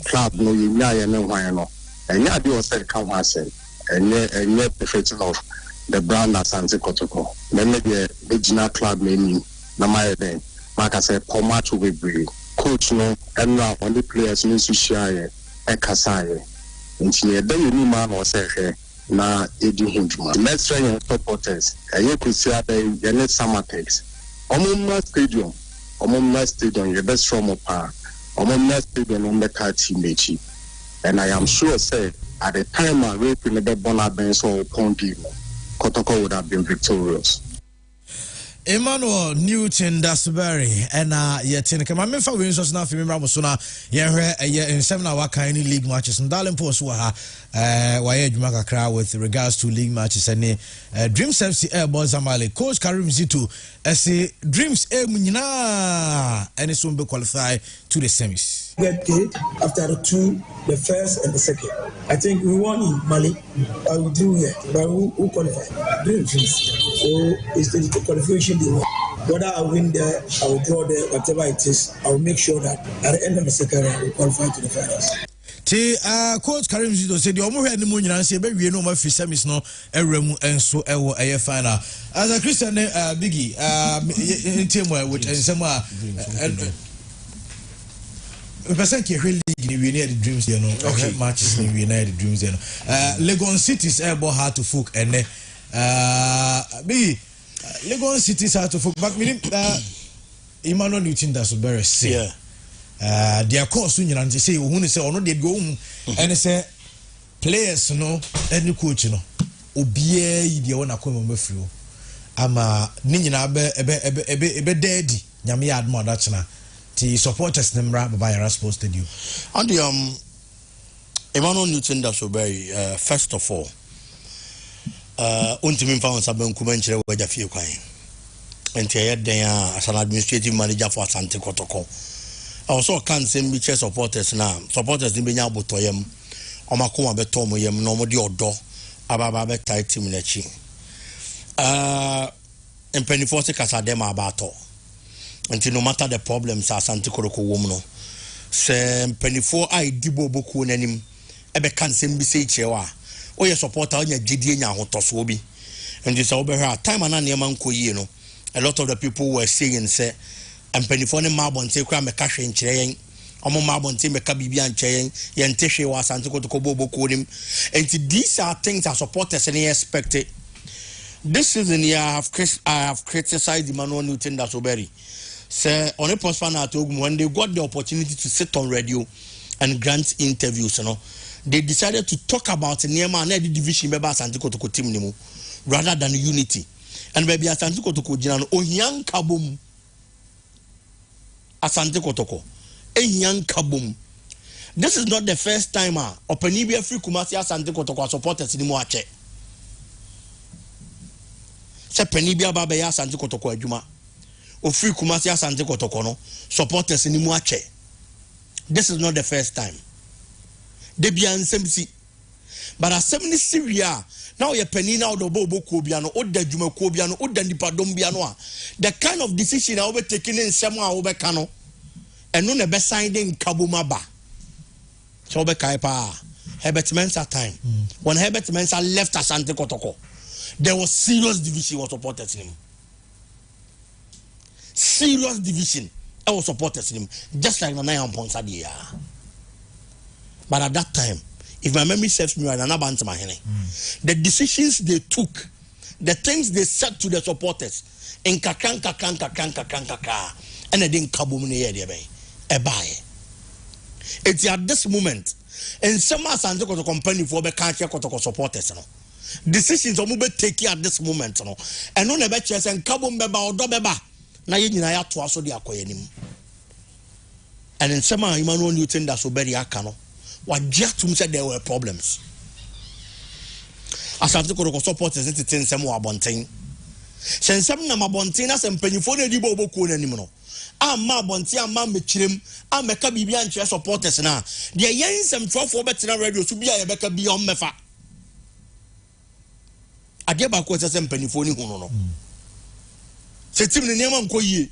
Speaker 8: club no Yaya no Wayano. And yet you say come say and yet the fate of the brand as Santi Kotoko. Then maybe a regional club meaning Namaya then. Like I said, Pomato will be coach no and now only players need to share a Kasai. And she had any man or say na edu him. Let's try and supporters. You could see that the next summer takes. Omumna Stadium, your best from a par. Omumna Stadium on the car team. And I am sure say at the time I raped in the Bona Benz or Pondi, Kotoko would have been victorious.
Speaker 5: Emmanuel Newton Dasbury and yetin kama memfa we nso na fi memra so na ye hwe in 7 hour kind league matches and Darling Post wa ha waye adwuma kakra with regards to league matches and Dreams FC Airborne Zamale coach Karim Zito say Dreams nyina and so be qualify to the semis.
Speaker 9: Get paid after the first and the second. I think we won in Mali. I will do here, but who qualify? Dreams. So it's the qualification. Whether I win there, I will draw there, whatever it is, I will make sure that at the end of the second round, we qualify to the finals.
Speaker 5: Coach Karim Zido said, "You almost had the moon and say, baby, you know my semis no, Eremu and so a final." As a Christian, Biggie, in team with and some person can really we need the Dreams, you know. Okay, matches we need the Dreams, you know. Legon City's airborne hard to fuck and Biggie. Legon City's hard to fuck, but meaning Emmanuel Newton Dasbury say, their course soon and say, who say, or no, they go and say, players, no, any coach, no, Obie, the owner come with you. I'm a Nina be daddy, Yami Admo, that's na. The supporters Nemra by Sports Stadium.
Speaker 3: And the Emmanuel Newton Dasbury, first of all, Untimin found Sabon Kumenche with a few kind. And there as an administrative manager for Asante Kotoko. I also can't send me chess supporters now. Supporters in Benya Botoyem, Omakuma Betomo Yem, Nomodi Odo, Ababe tight team lechi. And Pennyforce Casadema Abato. Until no matter the problems, Asante Kotoko woman. Say Pennyfor I Dibo Boku Nenim, Ebe can't send me say Chewa. Or your supporter on your GD Hotosobi. And this over her time and Yamanko, you know. A lot of the people were saying, say, and Pennyphone Marbon take a cash in chain, Omo Marbon take a Cabibian chain, Yantishi was Antico to Kobo Kodim. And these are things that supporters and expected. This season here I have criticized Emmanuel Newton Dasbury. Say on a post fan at when they got the opportunity to sit on radio
Speaker 4: and grant interviews, they decided to talk about Niema and the division member Asante Kotoko team nimu rather than unity. And maybe Asante Kotoko Jinan Ohian Kabum Asante Kotoko Ehian Kabum. This is not the first time Openibia Free Kumasi Asante Kotoko supporters ni moache. Se Penibia Baba ya Asante Kotoko Ejuma. O Free Kumasi Asante Kotoko no supporters ni moache. This is not the first time. They be ansem but assembly Syria now you're penny now the bobo kobiano or the juma kobiano or the nipadombiano. The kind of decision I will be taking in some over cano and no best signing kabumaba. So be kaipa Herbert Mensah time. When Herbert Mensah left Asante Kotoko, there was serious division was supported him. Serious division I was supported him, just like Nana Ponsadia. But at that time, if my memory serves me right, the decisions they took, the things they said to the supporters, in kakan, and they didn't kabumne ebaye. It's at this moment, and some Asante Kotoko company for the country Kotoko supporters, decisions are moving taken at this moment, and no never chess and kabum beba or dobeba. Na yinaya to aso di akoyenim. And in some Emmanuel Newton that's so very akano. What just said there were problems. Asante Kotoko supporters it in some abontain. Since some na mabontain as and penifone di bobo ko na nimno. Ma bonti ma mechirim ameka bibia nche supporters na. De yen some 12 for better radio so bia ye beka bi on mefa. Ade ba ko se penifone hu no. Se tim ne nema nko yie.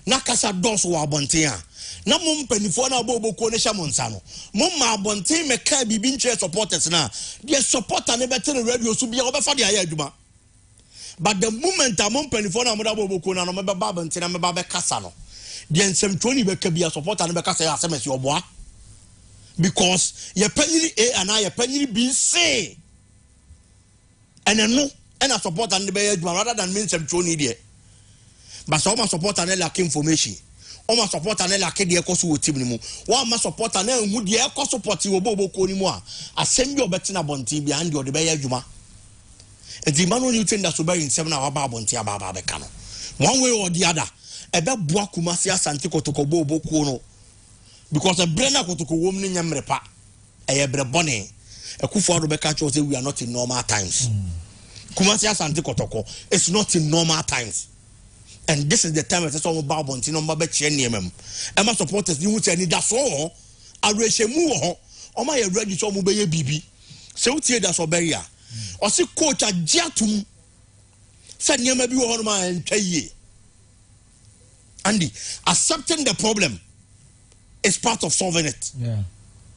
Speaker 4: Na kasa dos wo abontain a. Na mum penifo na bobo ko ne hya monsa no mum ma abonten meka bibi nche supporters na the supporter ne better radio so bia obefa de aya aduma but the moment mum penifo na mo da bobo ko na no meba abonten na meba be kasa no the ensem 20 beka bia supporter ne be kasa ya semesi oboa because ye panyiri A and ye panyiri B C and no and a supporter ne be aduma rather than mean sem 20 there but so my supporter ne lack information. Oma supporter na lake de ekoso wo team ni mu wa ma supporter na hu de ekoso support wo bobo ko ni mu a asem bi obeti na bontin bi ande o de be ya adwuma enti manu ni tenda so be nsem na wa ba bontin aba be ka no one way or the other e be boa Kumasi Asante Kotoko bobo ko no because e brena Kotoko wom ni nyamrepa e ye bre bone e kufo do be ka cho say we are not in normal times. Kumasi Asante Kotoko it's not in normal times. And this is the time it's all about bonti no mba be che niemem e ma supporters ni hu che ni da so ho arehemu ho o ma ye ready so mo be ye bibi se utie da so beria o se coach agiatum se niema bi ho no ma ntwaye Andy accepting the problem is part of solving it.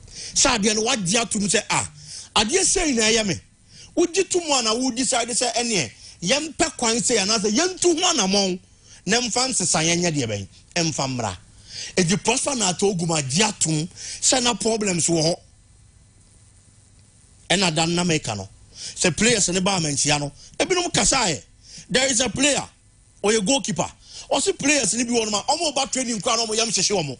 Speaker 4: Sa de no wa agiatum se ade sei na ye me ugitum ana wo decide se ene yem pe kwan se ana se yentu ho anamon Nemfan sanyanya de ben emfamra e di prosper na to oguma diatum se na problems wo ho ena dan na make no se players ne ba manchia no ebinom kasae there is a player or a goalkeeper or se players ne bi won ma omo ba training kwa no mo yam hyehye omo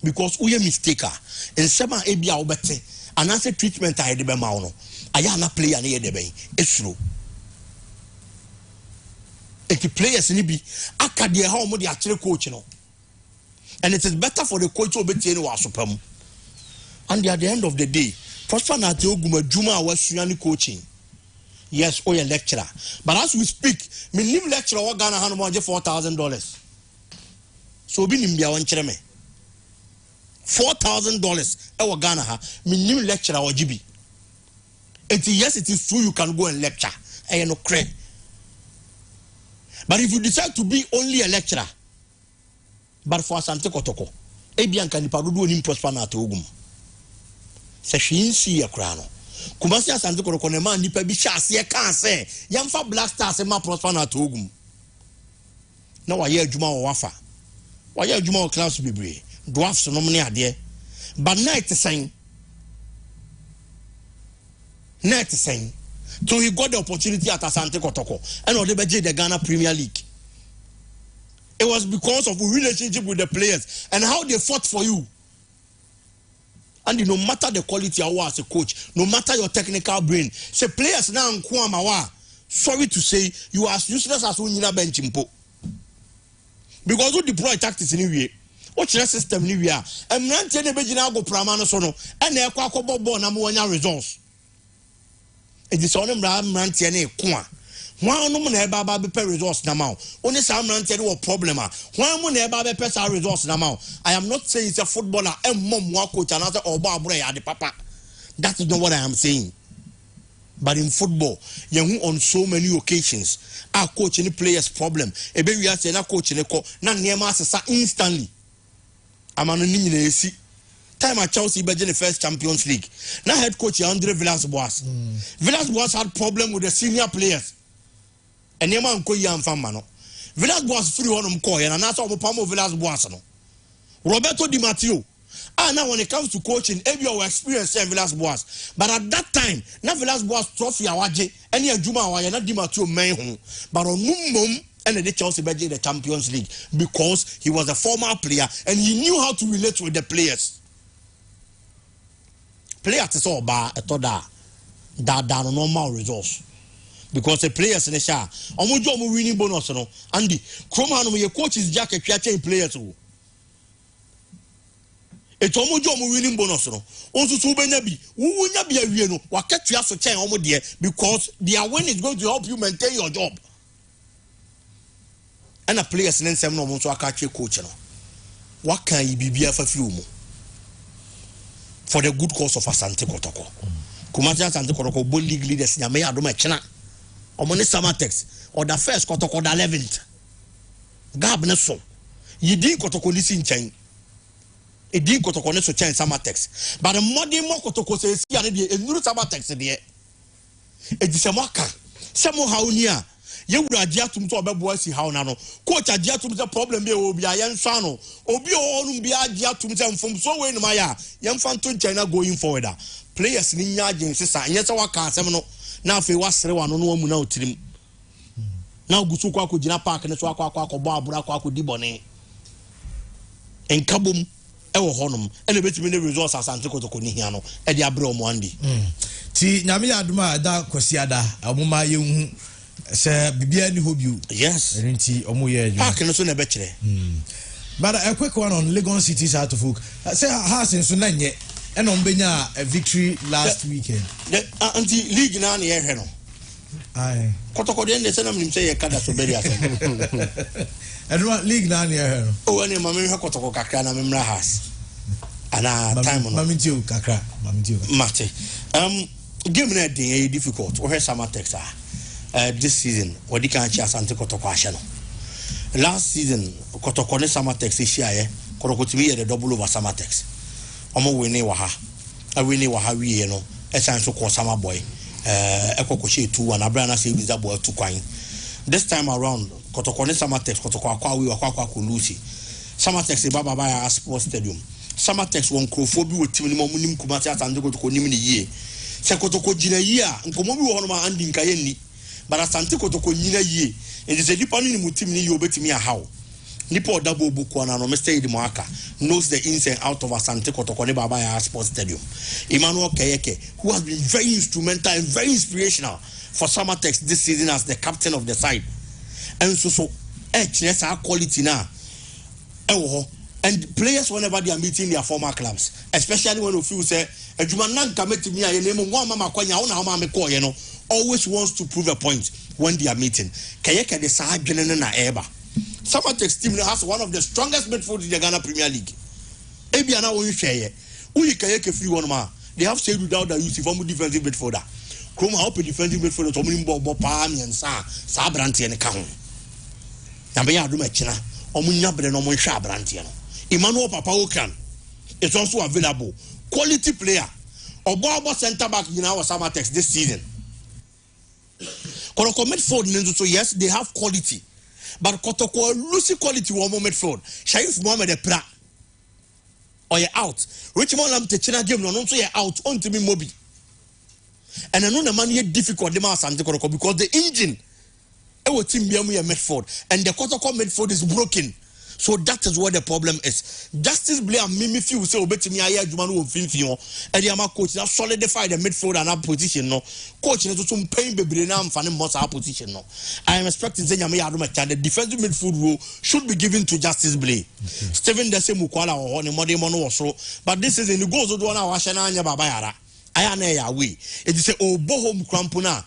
Speaker 4: because we mistaker in sema e bia wo bete anase treatment I de be ma wo no aya na player ne ye de ben esuro the players ni bi akade ha omo de akere coach no and it is better for the coach to be any wasopam and at the end of the day prosper na te oguma djuma a wasua ni coaching yes or a lecturer but as we speak minim lecturer wa Ghana ha no mo $4,000 so bi nim bia won kire me $4,000 e wa Ghana ha minim lecturer wa gibi yes it is true you can go and lecture e no credit. But if you decide to be only a lecturer, but for Asante Kotoko, ebian kan nipa dodo ni prosper na atogum. Se hwinsi yakrano. Kumasi Asante Kotoko ne man nipa bi chance ye kan se, yamfa Black Stars ma prosper na atogum. Na wa ye adwuma wo wafa. Wa ye adwuma wo class bebre. Dwarfs no mne ade. But night saying so he got the opportunity at Asante Kotoko and Odebeji the Ghana Premier League. It was because of a relationship with the players and how they fought for you. and no matter the quality you are as a coach, no matter your technical brain, say players now nkwamawa. Sorry to say, you are as useless as when you na bench impo. Because you deploy tactics anyway. What's your system anyway? And Nanti ne bejina go pramano sono, and ne kwa bobo na muanya results. It is on them Nanti ne kwa. Why no money eba be pay results now? Only some Nanti no problem. Why money eba be pay results now? I am not saying it's a footballer and mom wa coach and other or bar at the papa. That is not what I am saying. But in football, you on so many occasions, our coach any players problem. A baby has a coach in a call, not near master instantly. I'm an see. Time at Chelsea in the first Champions League. Now head coach Andre Villas-Boas. Villas-Boas had problem with the senior players. And your man Koyan Famano. Villas-Boas free on him coy and that's all Pamo Villas-Boas. Roberto Di Matteo. Now when it comes to coaching, every your experience in Villas-Boas. But at that time, now Villas-Boas trophy awaje, any Juma Awaya, not Di Matteo main home. But on Mum and the Chelsea in the Champions League because he was a former player and he knew how to relate with the players. Players is all bad at all that normal results. Because the players in the show, I'm winning bonus no. Andy, Kroman, your coach's jacket, players too. It's almost winning bonus no. Also, so be who will not be a real no. What catch you have to change almost there because their win is going to help you maintain your job. And a players in some no so I catch a coach no. What can you be for few for the good cause of Asante Kotoko? Kumasi Asante Kotoko both league leaders in Yamea do mechana. Or money summer text or the first Kotoko the 11th. Gab so. You didn't Kotoko listen chain. It didn't Kotoko so chain summer text. But the modern more Kotoko says a new summer text there. It is a marker. Somehow near. You would adjust to a boy see how nano. Coach adjust to the problem be obi a young sano. Obi on be adjust to them from so in Maya. Young Fantun China going forward. Players in Yajin sister. Yes, our car seminal. Now if you was one on one now to him. Now Gusuka could Jina Park and Swaka Barbara Dibone. And Kabum Ewo Honum. And a bit many resources as Antico to Conihiano. Eddie Abro Mwandi.
Speaker 5: Ti Namia Duma da Kosiada, Amuma Yung. Sir Bibia ni hobu. Yes. Erinti omoye adwuma.
Speaker 4: Park no so na betche.
Speaker 5: But a quick one on Legon City's out of folk. Say has in so nanye and on benya a victory last weekend.
Speaker 4: The anti league na na ye no.
Speaker 5: Aye.
Speaker 4: Kotoko den de senam nim say ye kada so beri ase.
Speaker 5: Edwa league na na ye no.
Speaker 4: O ene mama hwe kotoko kakra na memra has. Ana time no.
Speaker 5: Mami tiu kakra, mami tiu.
Speaker 4: Mate. Game na dey difficult. O he sama text this season, what you can't chance Asante Kotoko Ashano. Last season, Kotoko ne Samatex is here, Kotoko to me the double over Samatex. Omo winning waha. I winning waha we no. Essential call Sama boy. Eko Koche 2-1. Abrana say is that boy 2 coin. This time around, Kotoko ne Samatex, Kotoko Akwa we Akwa Kulusi. Samatex e Baba Baya Sports Stadium. Samatex won Krofobi with Tim Munim Kumati Asante Kotoko Nimini ye. Se Kotoko Jina ye, Nkomobi Honoma and Dinkayeni. But Asante Kotoko nyina ye and is a deep ni mutim ni yobetimi a how nipo double book one and Mr. Edmoaka knows the ins and out of Asante Kotoko ne Baba Sports Stadium. Emmanuel Kayeke, who has been very instrumental and very inspirational for Samatex this season as the captain of the side. And so our quality now. And players whenever they are meeting their former clubs, especially when you feel say Ejumanan kameti mi a name one mama kwanya ona mama me call you know always wants to prove a point when they are meeting. Kayeke de side na eba. Samatex team has one of the strongest midfield in the Ghana Premier League. Ebiana won share. Uyi Kayeke free one ma. They have said without the use of defensive midfielder. Kroma help defensive midfielder to mini bo pa mi and sa branti ne ka ho. Na be ya do ma kina. Omunya bre no mo hwa branti no. Emmanuel Papa Okan is also available. Quality player. Obo center back in our Samatex this season. Kotoko midfield so yes, they have quality. But Kotoko losing quality one more midfield. Shaif Mohamed Epra. Or you're out. Richmond Lam Techina game no so you're out on to me Mobi. And I know the man here difficult the mass Kotoko because the engine our team be a midfield and the Kotoko midfield is broken. So that is where the problem is. Justice Blair mimi feel say obetimi aye adwuma no mfimfin ho. E dey ama coach that solidify the midfield and that position no. Coach no to pain bebre na amfa ne most position no. I am expecting say nyame yado match the defensive midfield role should be given to Justice Blair. Steven Dese Mukwala ho ne modern no wosoro. But this is in the goals do na wa hye na anya baba yara. Aya na ya we. It is say obo home crampo na.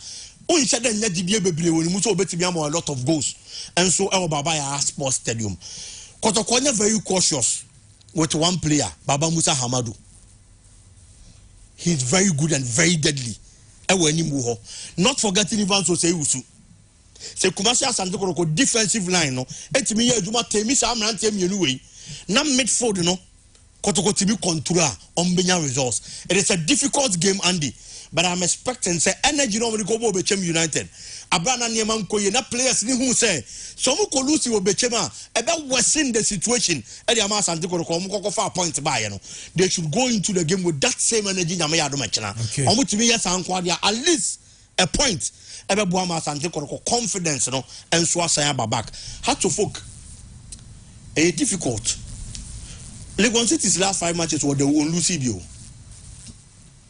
Speaker 4: Unche den nya dibie bebre woni mu so obetimi am a lot of goals. And so our baba ya sports stadium. Kotoko very cautious with one player, Baba Musa Hamadu. He's very good and very deadly. Not forgetting even so say Usu. Say Kumasi Asante defensive line no. Etimi ye adwuma temi sa amran temi anyway. Na midfield no. Kotoko tibi control on results. It is a difficult game, Andy. But I'm expecting say energy no go bo Bechem United. Abrana Nieman Koye na players ni who say some ko lose wo Bechema ebe worsen the situation. E dey am Asante ko fa point by no. They should go into the game with that same energy nyame ya do machina. Omo timi yes anko dia at least a point. Ebe bo am Asante ko confidence no enso asan aba back. How to folk a difficult. Legon City's last 5 matches were the won lose bio.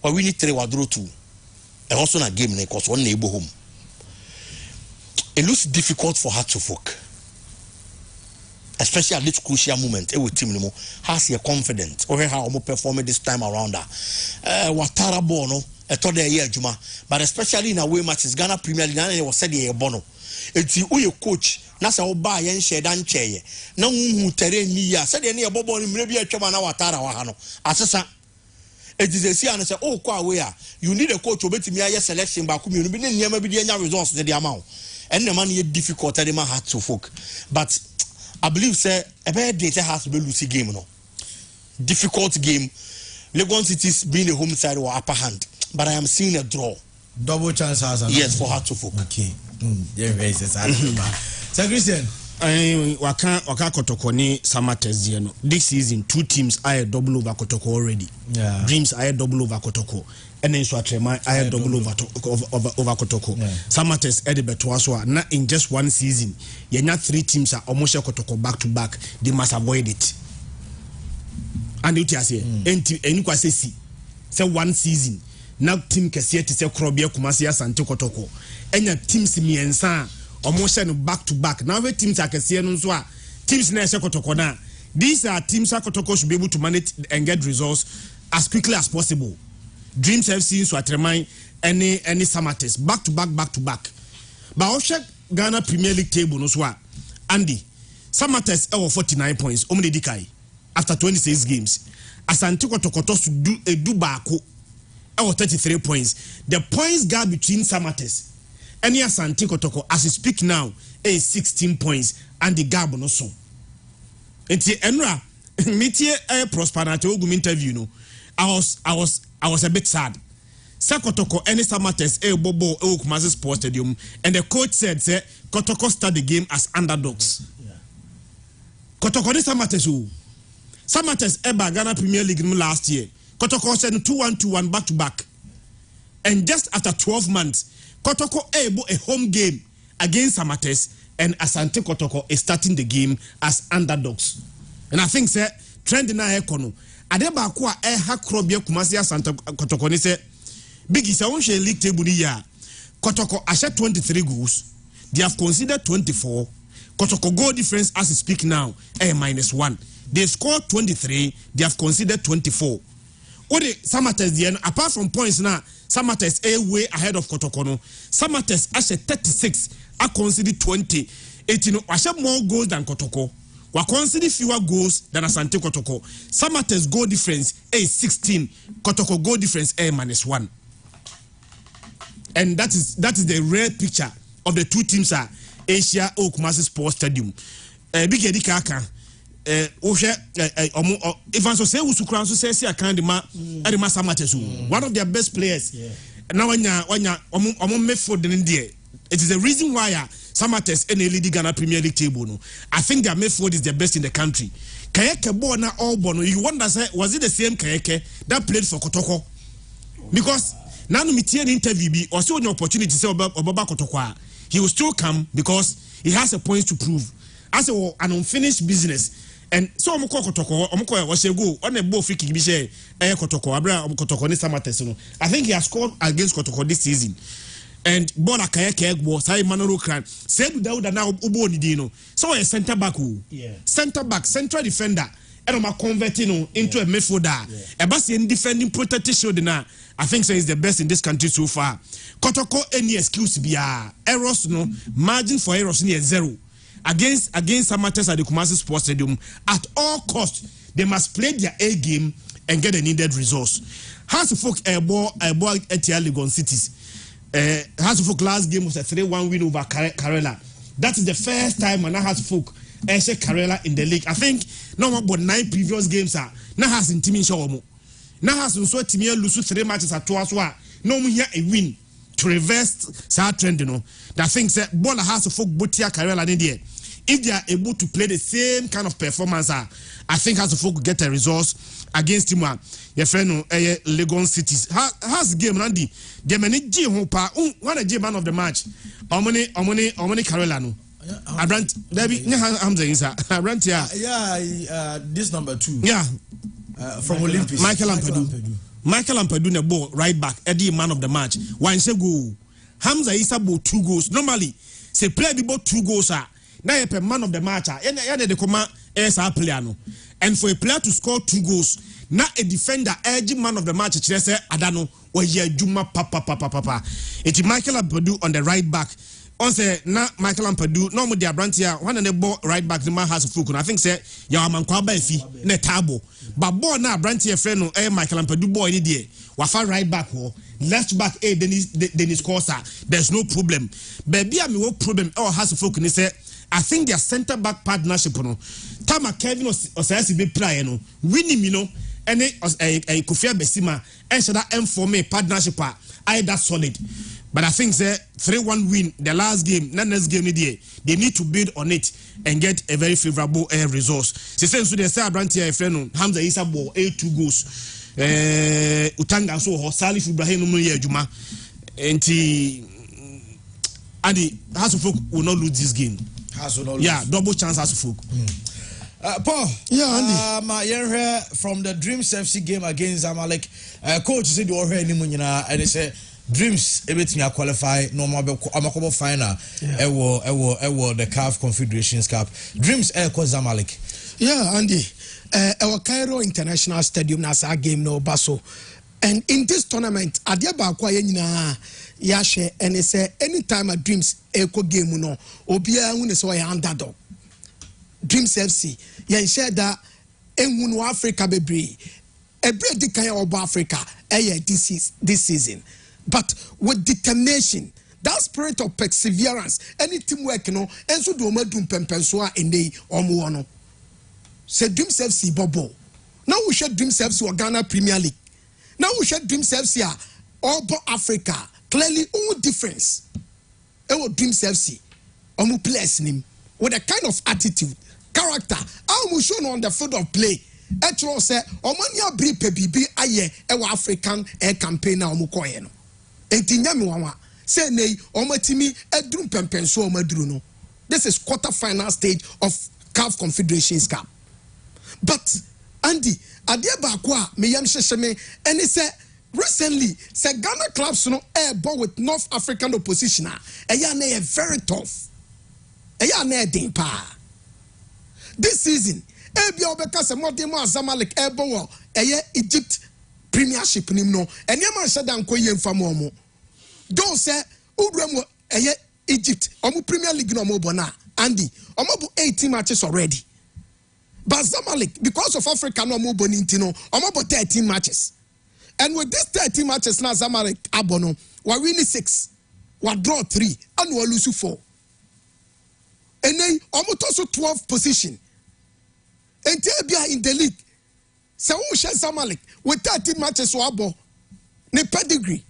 Speaker 4: But we need 3 or draw 2. And also in a game because one neighbor home. It looks difficult for her to folk. Especially at this crucial moment. With team has a confidence. Or how I'm performing this time around her. Watara Bono, a third year Juma. But especially in away matches, Ghana Premier League, and it was said a bono. It's you coach. Nasa oba yen shedan cheye. Na hu tere ni ya. Said any bobo ni maybe a chama na watara wa hano. Asesa. It is a see and say, oh, you need a coach to bet me a selection back. You be never be any results the amount. And the money difficult and man had to folk. But I believe say a bad data has to be Lucy game no. Difficult game. Legon City's being a home side or upper hand. But I am seeing a draw.
Speaker 5: Double chance has
Speaker 4: yes for her to folk.
Speaker 5: Okay. Yeah, very so Christian.
Speaker 2: Waka Kotoko ni Samates no. This season 2 teams are double over Kotoko already.
Speaker 5: Yeah.
Speaker 2: Dreams are double over Kotoko. And then Swatrema are double over Kotoko.
Speaker 5: Yeah.
Speaker 2: Samates Eddie Betwaswa na in just 1 season. Yenya 3 teams are almost Kotoko back to back. They must avoid it. And you say and you say 1 season. Now team kesiye ti se Krobia Kumasi Asante Kotoko. Enya teams miensa almost back to back. Now we teams are teams na Kotoko na. These are teams that Kotoko should be able to manage and get results as quickly as possible. Dreams FC Swatremai any Samates back to back. But also Ghana Premier League table no so Andy Samates 49 points omni dikai after 26 games. Asante Kotoko to do baako 33 points. The points gap between Samates and Asante Kotoko as we speak now is 16 points and the gap no so. Enti enra metie prosperity ogum interview no. I was a bit sad. Kotoko any Samates bobo Kumasi Sports Stadium and the coach said say Kotoko start the game as underdogs. Yeah. Kotoko ni Samates Samates Ghana Premier League last year. Kotoko said 2-1 back to back. And just after 12 months, Kotoko a home game against Samates and Asante Kotoko is starting the game as underdogs. And I think say trend na ekono. Adeba kwa ha Krobia Kumasi Asante Kotoko ni say Biggie say won league table ni ya. Kotoko ashe 23 goals. They have considered 24. Kotoko goal difference as we speak now -1. They scored 23, they have considered 24. What the Samates the apart from points now, Samates way ahead of Kotoko no. Samates ashe 36, I consider 20. 18 ashe more goals than Kotoko. We consider fewer goals than Asante Kotoko. Samates goal difference is 16, Kotoko goal difference -1. And that is the rare picture of the 2 teams are Asia Kumasi Sports Stadium. Big Eddie Kaka even so say Usukran so say Samates one of their best players. Now when it is the reason why Samates and lead Ghana Premier League table no. I think their midfield is the best in the country. Kayeke Bona all bono. You wonder say was it the same Kayeke that played for Kotoko? Because now me an interview be or so an opportunity to say Obaba Kotoko. He will still come because he has a point to prove. as an unfinished business. And so I'm Kotoko, was a go on a ball free kick, Biche, Kotoko, Abra, Kotoko, Samatesono. I think he has scored against Kotoko this season. And Bona Kayake was high Manoro Kran, said without now Ubo Dino. So a centre back, centre back, central defender, and I'm converting into a midfielder. A Bastian defending protected shoulder now. I think so is the best in this country so far. Kotoko, any excuse be errors, no margin for errors near zero. Against amateurs at the Kumasi Sports Stadium, at all costs, they must play their A game and get the needed resource. House of Folk a ball at Legon Cities. House of Folk last game was a 3-1 win over Karela. That is the first time when House of Folk share Karela in the league. I think no about 9 previous games are now has in Timmy Shawomo. Now has also Timmy lose 3 matches at Tuaswa. No more here a win to reverse that trend, you know. That things that Bola House of Folk Botia Karela in there. If they are able to play the same kind of performance, I think House of Folk get a resource against him. Your friend Legon Cities has game Randy. The manager who one a man of the match. Omoni Karela no. Abrant Debbie Hamza is Abrant
Speaker 5: this number 2.
Speaker 2: Yeah.
Speaker 5: From Olympics.
Speaker 2: Michael Ampadu the ball right back. Eddie man of the match. One say goal. Hamza is about 2 goals. Normally, say play the ball 2 goals. Now you man of the match. The command is our player no. And for a player to score 2 goals, now a defender edging man of the match. Say Adano or ye Juma papa. It's Michael Ampadu on the right back. On say na Michael Ampadu no mo dia brantia one and the ball right back the man has a full. I think say ya man kwa ba fi na table. But ball na brantia friend no Michael Ampadu boy ni there. Wafa right back ho left back Dennis Kosa. There's no problem. Baby I me problem or has a full ni say I think their centre back partnership no Tama Kevin Osasi be player no winning you know any a Kofia Besima and should that form partnership I that solid. But I think say 3-1 win the last game, next game they need to build on it and get a very favorable resource. She says to the say Brantia friend Hamza Isa ball 2 goals. Utanga so Salif Ibrahim no year Juma. And House of Folk will not lose this game. Yeah, double chance House of Folk.
Speaker 5: Paul,
Speaker 2: Andy.
Speaker 5: From the Dreams FC game against Zamalek, coach said you already and they said Dreams everything qualify normal amakobo final. Ewo the CAF Confederations Cup. Dreams Zamalek.
Speaker 10: Yeah, Andy. Our Cairo International Stadium nasa game no baso. And in this tournament, Adiaba kwa yenina yashe and they say anytime a Dreams echo game no obia who is why underdog. Dreams FC yen share that enwunu Africa bebre. Every decade of Africa this season. But with determination, that spirit of perseverance, any teamwork, you know, and so do we do pempensua in the omuano. Say Dreams FC Bobo. Now we should Dreams FC or Ghana Premier League. Now we should Dreams FC all Africa. Clearly, all difference. Our Dreams FC, omu players name with a kind of attitude, character. How we shown on the field of play. Etro say, omanya bri pebibi aye ewa African air campaign na omu koye no. Enti nyame wawa say nei omatimi edrum pempenso omaduru no. This is quarter-final stage of CAF Confederations Cup. But Andy, adie baako a me yam hyehye me ene say recently say Ghana clubs no ball with North African opposition eya na very tough. Eya na den pa. This season Ebia obeka se modern Zamalek ball Egypt Premiership nim no enema shada nko yemfa mo. Don't say udremo Egypt omu Premier League no mo bona Andy omo bu 18 matches already. But Zamalek because of Africa no mo boninti no omo bu 13 matches. And with this 13 matches now Zamalek abono we win 6, we draw 3 and we lose 4. And then omo to 12th position. And Tebia in the league. So who shall Zamalek with 13 matches wabo ne pedigree.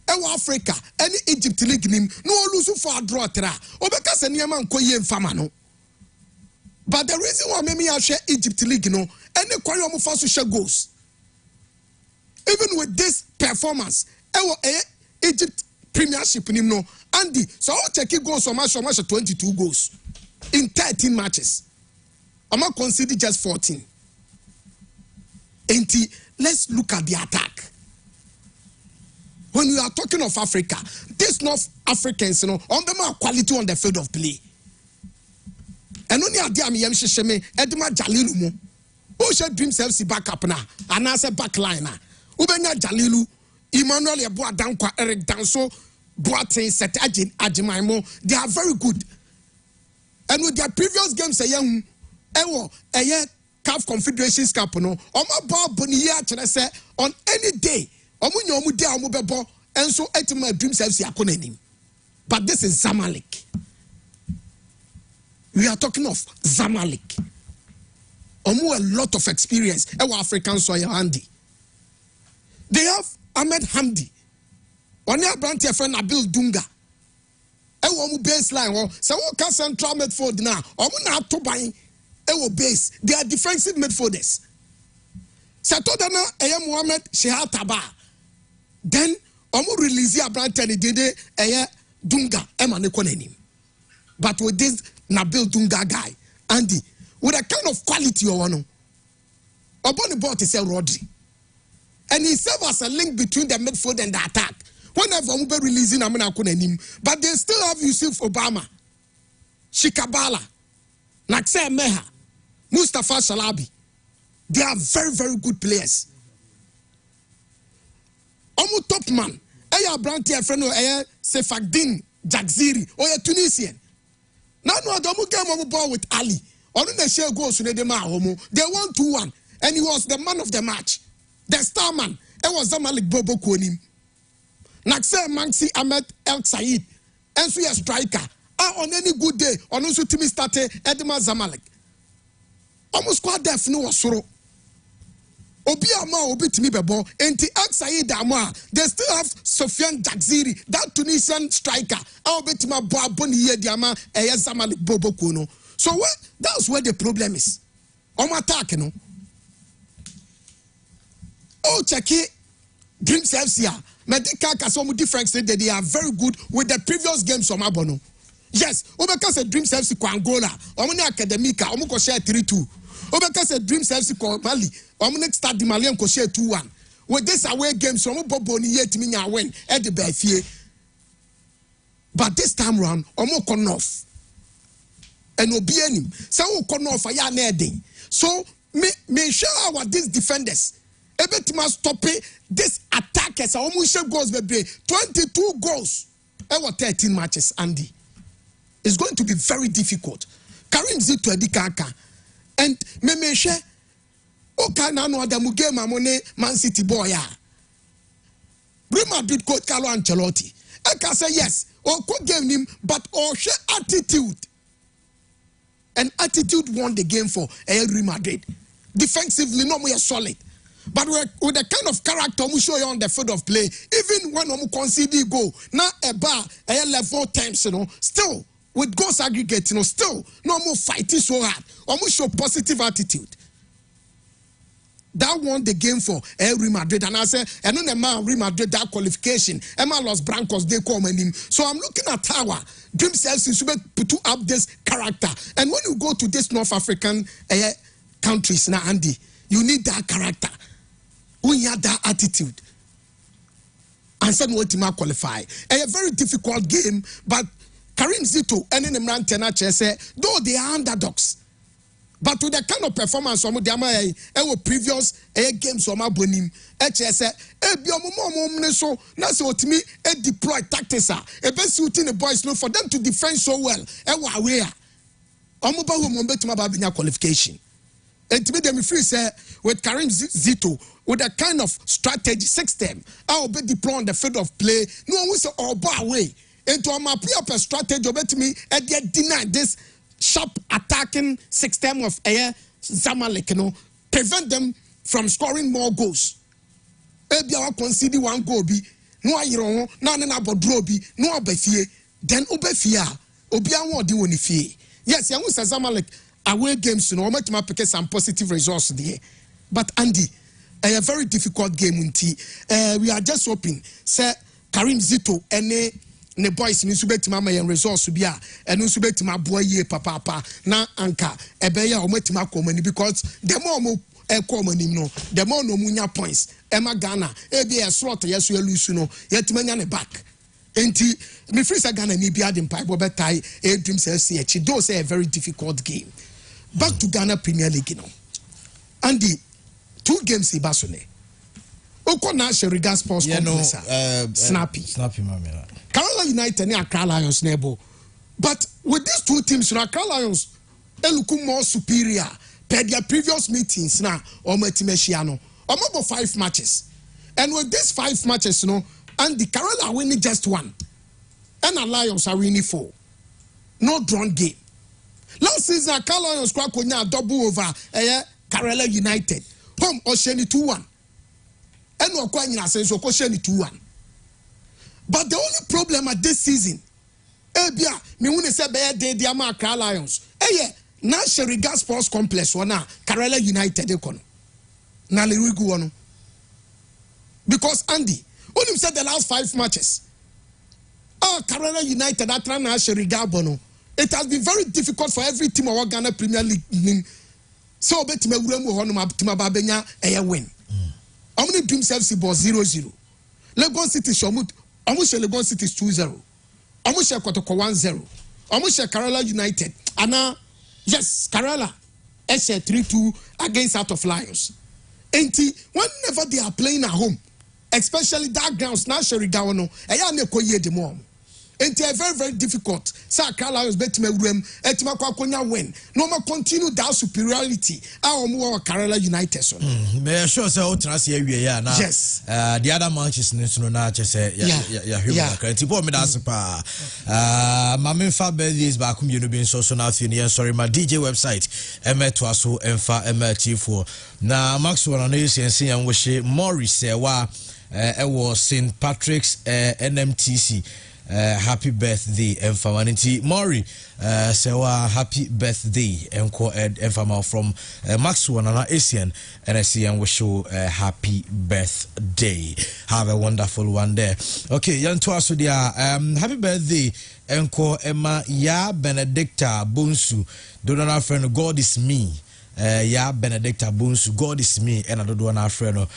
Speaker 10: Ewa Africa, any Egypt league nim no lose for a draw tra. Obeka se niema nko ye mfama no. But the reason why me share Egypt league no, any kwari omo fa so share goals. Even with this performance, ewa Egypt Premiership nim no, Andy, so check goals so much 22 goals. in 13 matches. I'm not conceding just 14. And let's look at the attack. When we are talking of Africa, these North Africans, on them are quality on the field of play. And only a damn yam sheme, Edma Jalilu. Osha Dreams FC backup now, and as a backliner. Ubenya Jalilu, Emmanuel Yabua Dankwa, Eric Danso, Boateng, Set Ajimaimo, they are very good. And with their previous games, a young CAF Confederations Cup, no, on any day, and so Etima Dreams FC Akonenim. But this is Zamalek. We are talking of Zamalek. A lot of experience. African soil Andy. They have Ahmed Hamdi. One year brand friend Nabil Dunga. Baseline. So what central midfield now? Not to buy base. They are defensive midfielders. Satodana Mohamed Sheha Taba. Then release a brand Dede Dunga Emanekonenim. But with this Nabil Dunga guy, Andy, with a kind of quality you want, Oboni bought is a Rodri. And he serves as a link between the midfield and the attack. Whenever we be releasing Amina Kunenim, but they still have Yusuf Obama, Shikabala, Nakse Meha, Mustafa Shalabi. They are very, very good players. Omu top man, Eya Branti friend Eya Sefagdin Jagziri, or a Tunisian. Now no Adomu game on ball with Ali. Only the share goes to the Homo. They won 2-1, and he was the man of the match. The star man, it was Zamalek Bobo Konim. Nakse Mansi Ahmed El Said, and so a striker. On any good day, on also Timmy started Edema Zamalek. Almost squad def no soro. Obi Ama Obi Timmy Bebo, and the El Said Ama, they still have Sofiane Jagziri, that Tunisian striker. I'll bet my Baboni Diama, a Zamalek Bobo Kono. So that's where the problem is. On attack, you know. Oh, check it. Dreams FC. Medical Kasomu difference that they are very good with the previous games of Mabono. Yes, Obeka said Dreams FC ko Angola. Omuni Academica, Omuko share 3-2. Obeka said Dreams FC ko Mali. Omuni start the Malian ko share 2-1. With this away games, Omu Boboni yet minya win at the Bafie. But this time round, Omu kon off. And Obianim. So kon off aya neding. So me sure what these defenders. Ebetima stop this attackers. Almost goals, baby. 22 goals. Over 13 matches, Andy. It's going to be very difficult. Karim Zito Edikaka. And me share. Okay, now no other muge mamone Man City boy. Real Madrid coach Carlo Ancelotti. I can say yes. Or could game him, but or share attitude. And attitude won the game for Real Madrid. Defensively, no more solid. But with the kind of character we show you on the field of play, even when we concede goal, now a bar, a level times, you know, still with goals aggregate, you know, still no more fighting so hard. Almost show positive attitude. That won the game for Real Madrid, and I said, and then the man Real Madrid that qualification, Emma Los Blancos they come and him. So I'm looking at Tower. Dreams FC should put up this character, and when you go to these North African countries now, Andy, you need that character. We had that attitude. And said what to qualify. A very difficult game, but Karim Zito and Imran Tenache say, though they are underdogs. But with the kind of performance of the previous games of my bonim, HSA, so that's what me deploy tactics are. A best suiting the boys for them to defend so well. Qualification. And to me, them free say with Karim Zito, with a kind of strategy system, I will be deployed on the field of play. No one will say, oh, by way. And to my pre-up strategy, bet me, and yet deny this sharp attacking system of Zamalek, you know, prevent them from scoring more goals. Maybe I will concede one goal, no, I don't know, no, about draw, no, Obefie, then Obefia, Obia won't do any fee. Yes, I will say Zamalek. Away games, you know, I might pick some positive results there. But Andy, a very difficult game in T. We are just hoping, say Karim Zito and ne boys ni nso betima ama yɛn resource bi a ɛno nso betima aboa yie papa na anka ɛbɛyɛ a ɔmo betima akɔ ɔmo ani because the more ɔmo ɛkɔ ɔmo anim no the more no ɔmo nya points ɛma Ghana ebi yɛ slot yɛ so yɛ lose no yɛtima nya ne back enti me free say Ghana ni bi adi mpa ɛbɔ bɛtai dreams ɛsi ɛkyi though say a very difficult game back to Ghana Premier League no and the 2 games iba so ne Oko na Sheriga Sports Complex snappy
Speaker 5: mamela
Speaker 10: Kerala United and Accra Lions nebo but with these 2 teams Accra Lions look more superior per their previous meetings na ometimeshiano about 5 matches and with these 5 matches no and the Kerala are winning just 1 and the Lions are winning 4 no drawn game last season Accra Lions kwakonya double over Kerala United home Osheni 2-1 and no kwanyina say so Osheni 2-1 but the only problem at this season ebia me won say be dey ama Accra Lions na Sheriga Sports Complex wana Kerala United ekono na le rigu wono because Andy only said the last 5 matches Kerala United atra na Sheriga bono it has been very difficult for every team of Ghana Premier League so betima wuramu ho no matima ba benya win omni dream FC boss 0-0 Lagos City shomut omushe Lagos City 2-0 omushe Kotoko 1-0 omushe Kerala United ana yes Kerala SC 3-2 against Out of Lions enti whenever they are playing at home especially that grounds na Sheriga wono eya na ekoye de mo enti very very difficult sa Accra Lions betima wuram etima kwakonya win no ma continue that superiority omo Kerala United so
Speaker 5: me sure say o trans ya wie ya na
Speaker 10: yes
Speaker 5: the other matches no na che say ya human enti bo me da sepa ma me fa birthdays ba kum you no be so na afi ne sorry ma DJ website emeto aso emfa emetifo na Maxwell na yensen yan wo hye Morris wa was St Patrick's NMTC happy birthday Enfamaniti Mori sewa happy birthday enko Enfama from Maxwell and Asian and I see and wish you happy birthday. Have a wonderful one there. Okay, yan to aso dia happy birthday enko Emma ya Benedicta Bunsu donor friend God is me. Ya Benedicta Bunsu God is me and I don't want our friend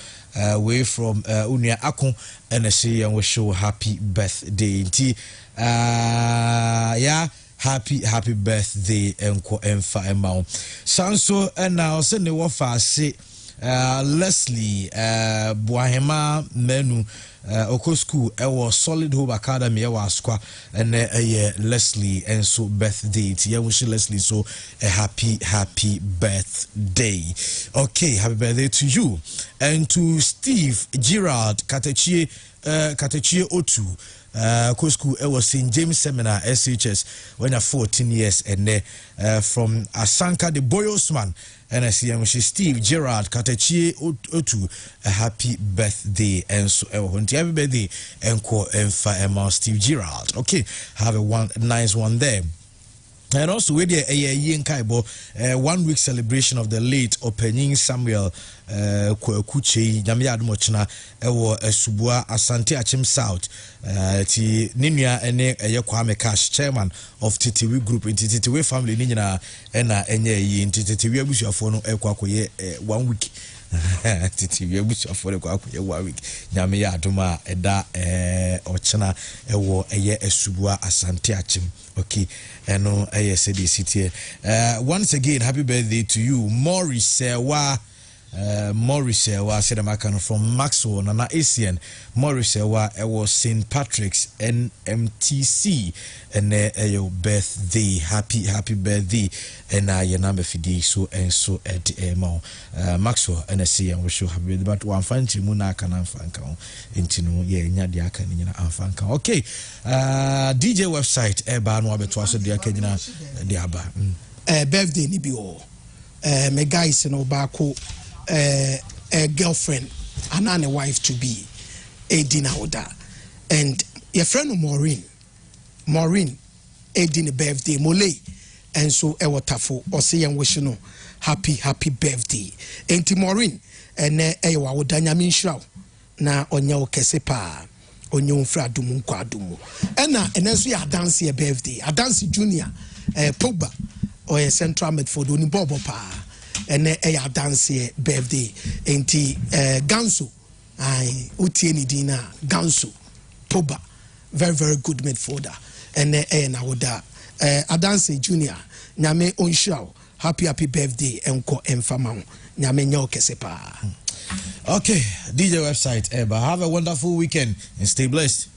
Speaker 5: way from Unia Akon and I say and wish you happy birthday. Yeah, happy birthday enko emfa emma. Sanso and now send the wafa say Leslie Boahema Menu Oko School was Solid Hope Academy Square and Leslie and so birthday to wish Leslie so a happy birthday. Okay, happy birthday to you and to Steve Gerard Katechie Otu Kosku was St. James Seminar SHS when you're 14 years and from Asanka the Boyosman and I see Steve Gerard Katechie Otu a happy birthday and so happy birthday and call Steve Gerard. Okay, have a nice one there. And also with the 1 week celebration of the late Opening Samuel Kuche Nyamia Admochna ewo Subua Asante Achim South ti Ninua ene Kwame Cash chairman of TTW group in TTW family ni nyina ena enye yi TTW abusuafo no ekwakoye 1 week TTW abusuafo no ekwakoye 1 week Nyamia Adoma eda ochna ewo eye Subua Asante Achim. Okay, and no ASD city. Once again, happy birthday to you, Morris Sewa. Morris Sewa said I'm from Maxwell and Asian. Morris Sewa was St. Patrick's NMTC and your birthday, happy birthday, and your number for so and so at the Maxwell and I see and wish you happy birthday. But one fancy Munaka and Fanka into no Yadiaka and Fanka. Okay, DJ website Eban Wabetwas the Akena Diaba.
Speaker 10: Birthday Nibio. My guys in Obako. A girlfriend and a wife to be a dinner order and your friend Maureen a dinner birthday mole and so a waterful or say and wish no happy birthday and Maureen and a wadanya min shroud na onya kesepa onye fra adumu nkwa adumu ena enenso ya dance ye birthday dance junior Pogba or central midfield oni bobo pa ene ya dance ye birthday enti Ganso ai utie ni dina Ganso Pogba very good midfielder ene na woda Adanse junior nyame onhiraw happy birthday enko emfama nyame nya okese pa.
Speaker 5: Okay, DJ website Eba, have a wonderful weekend and stay blessed.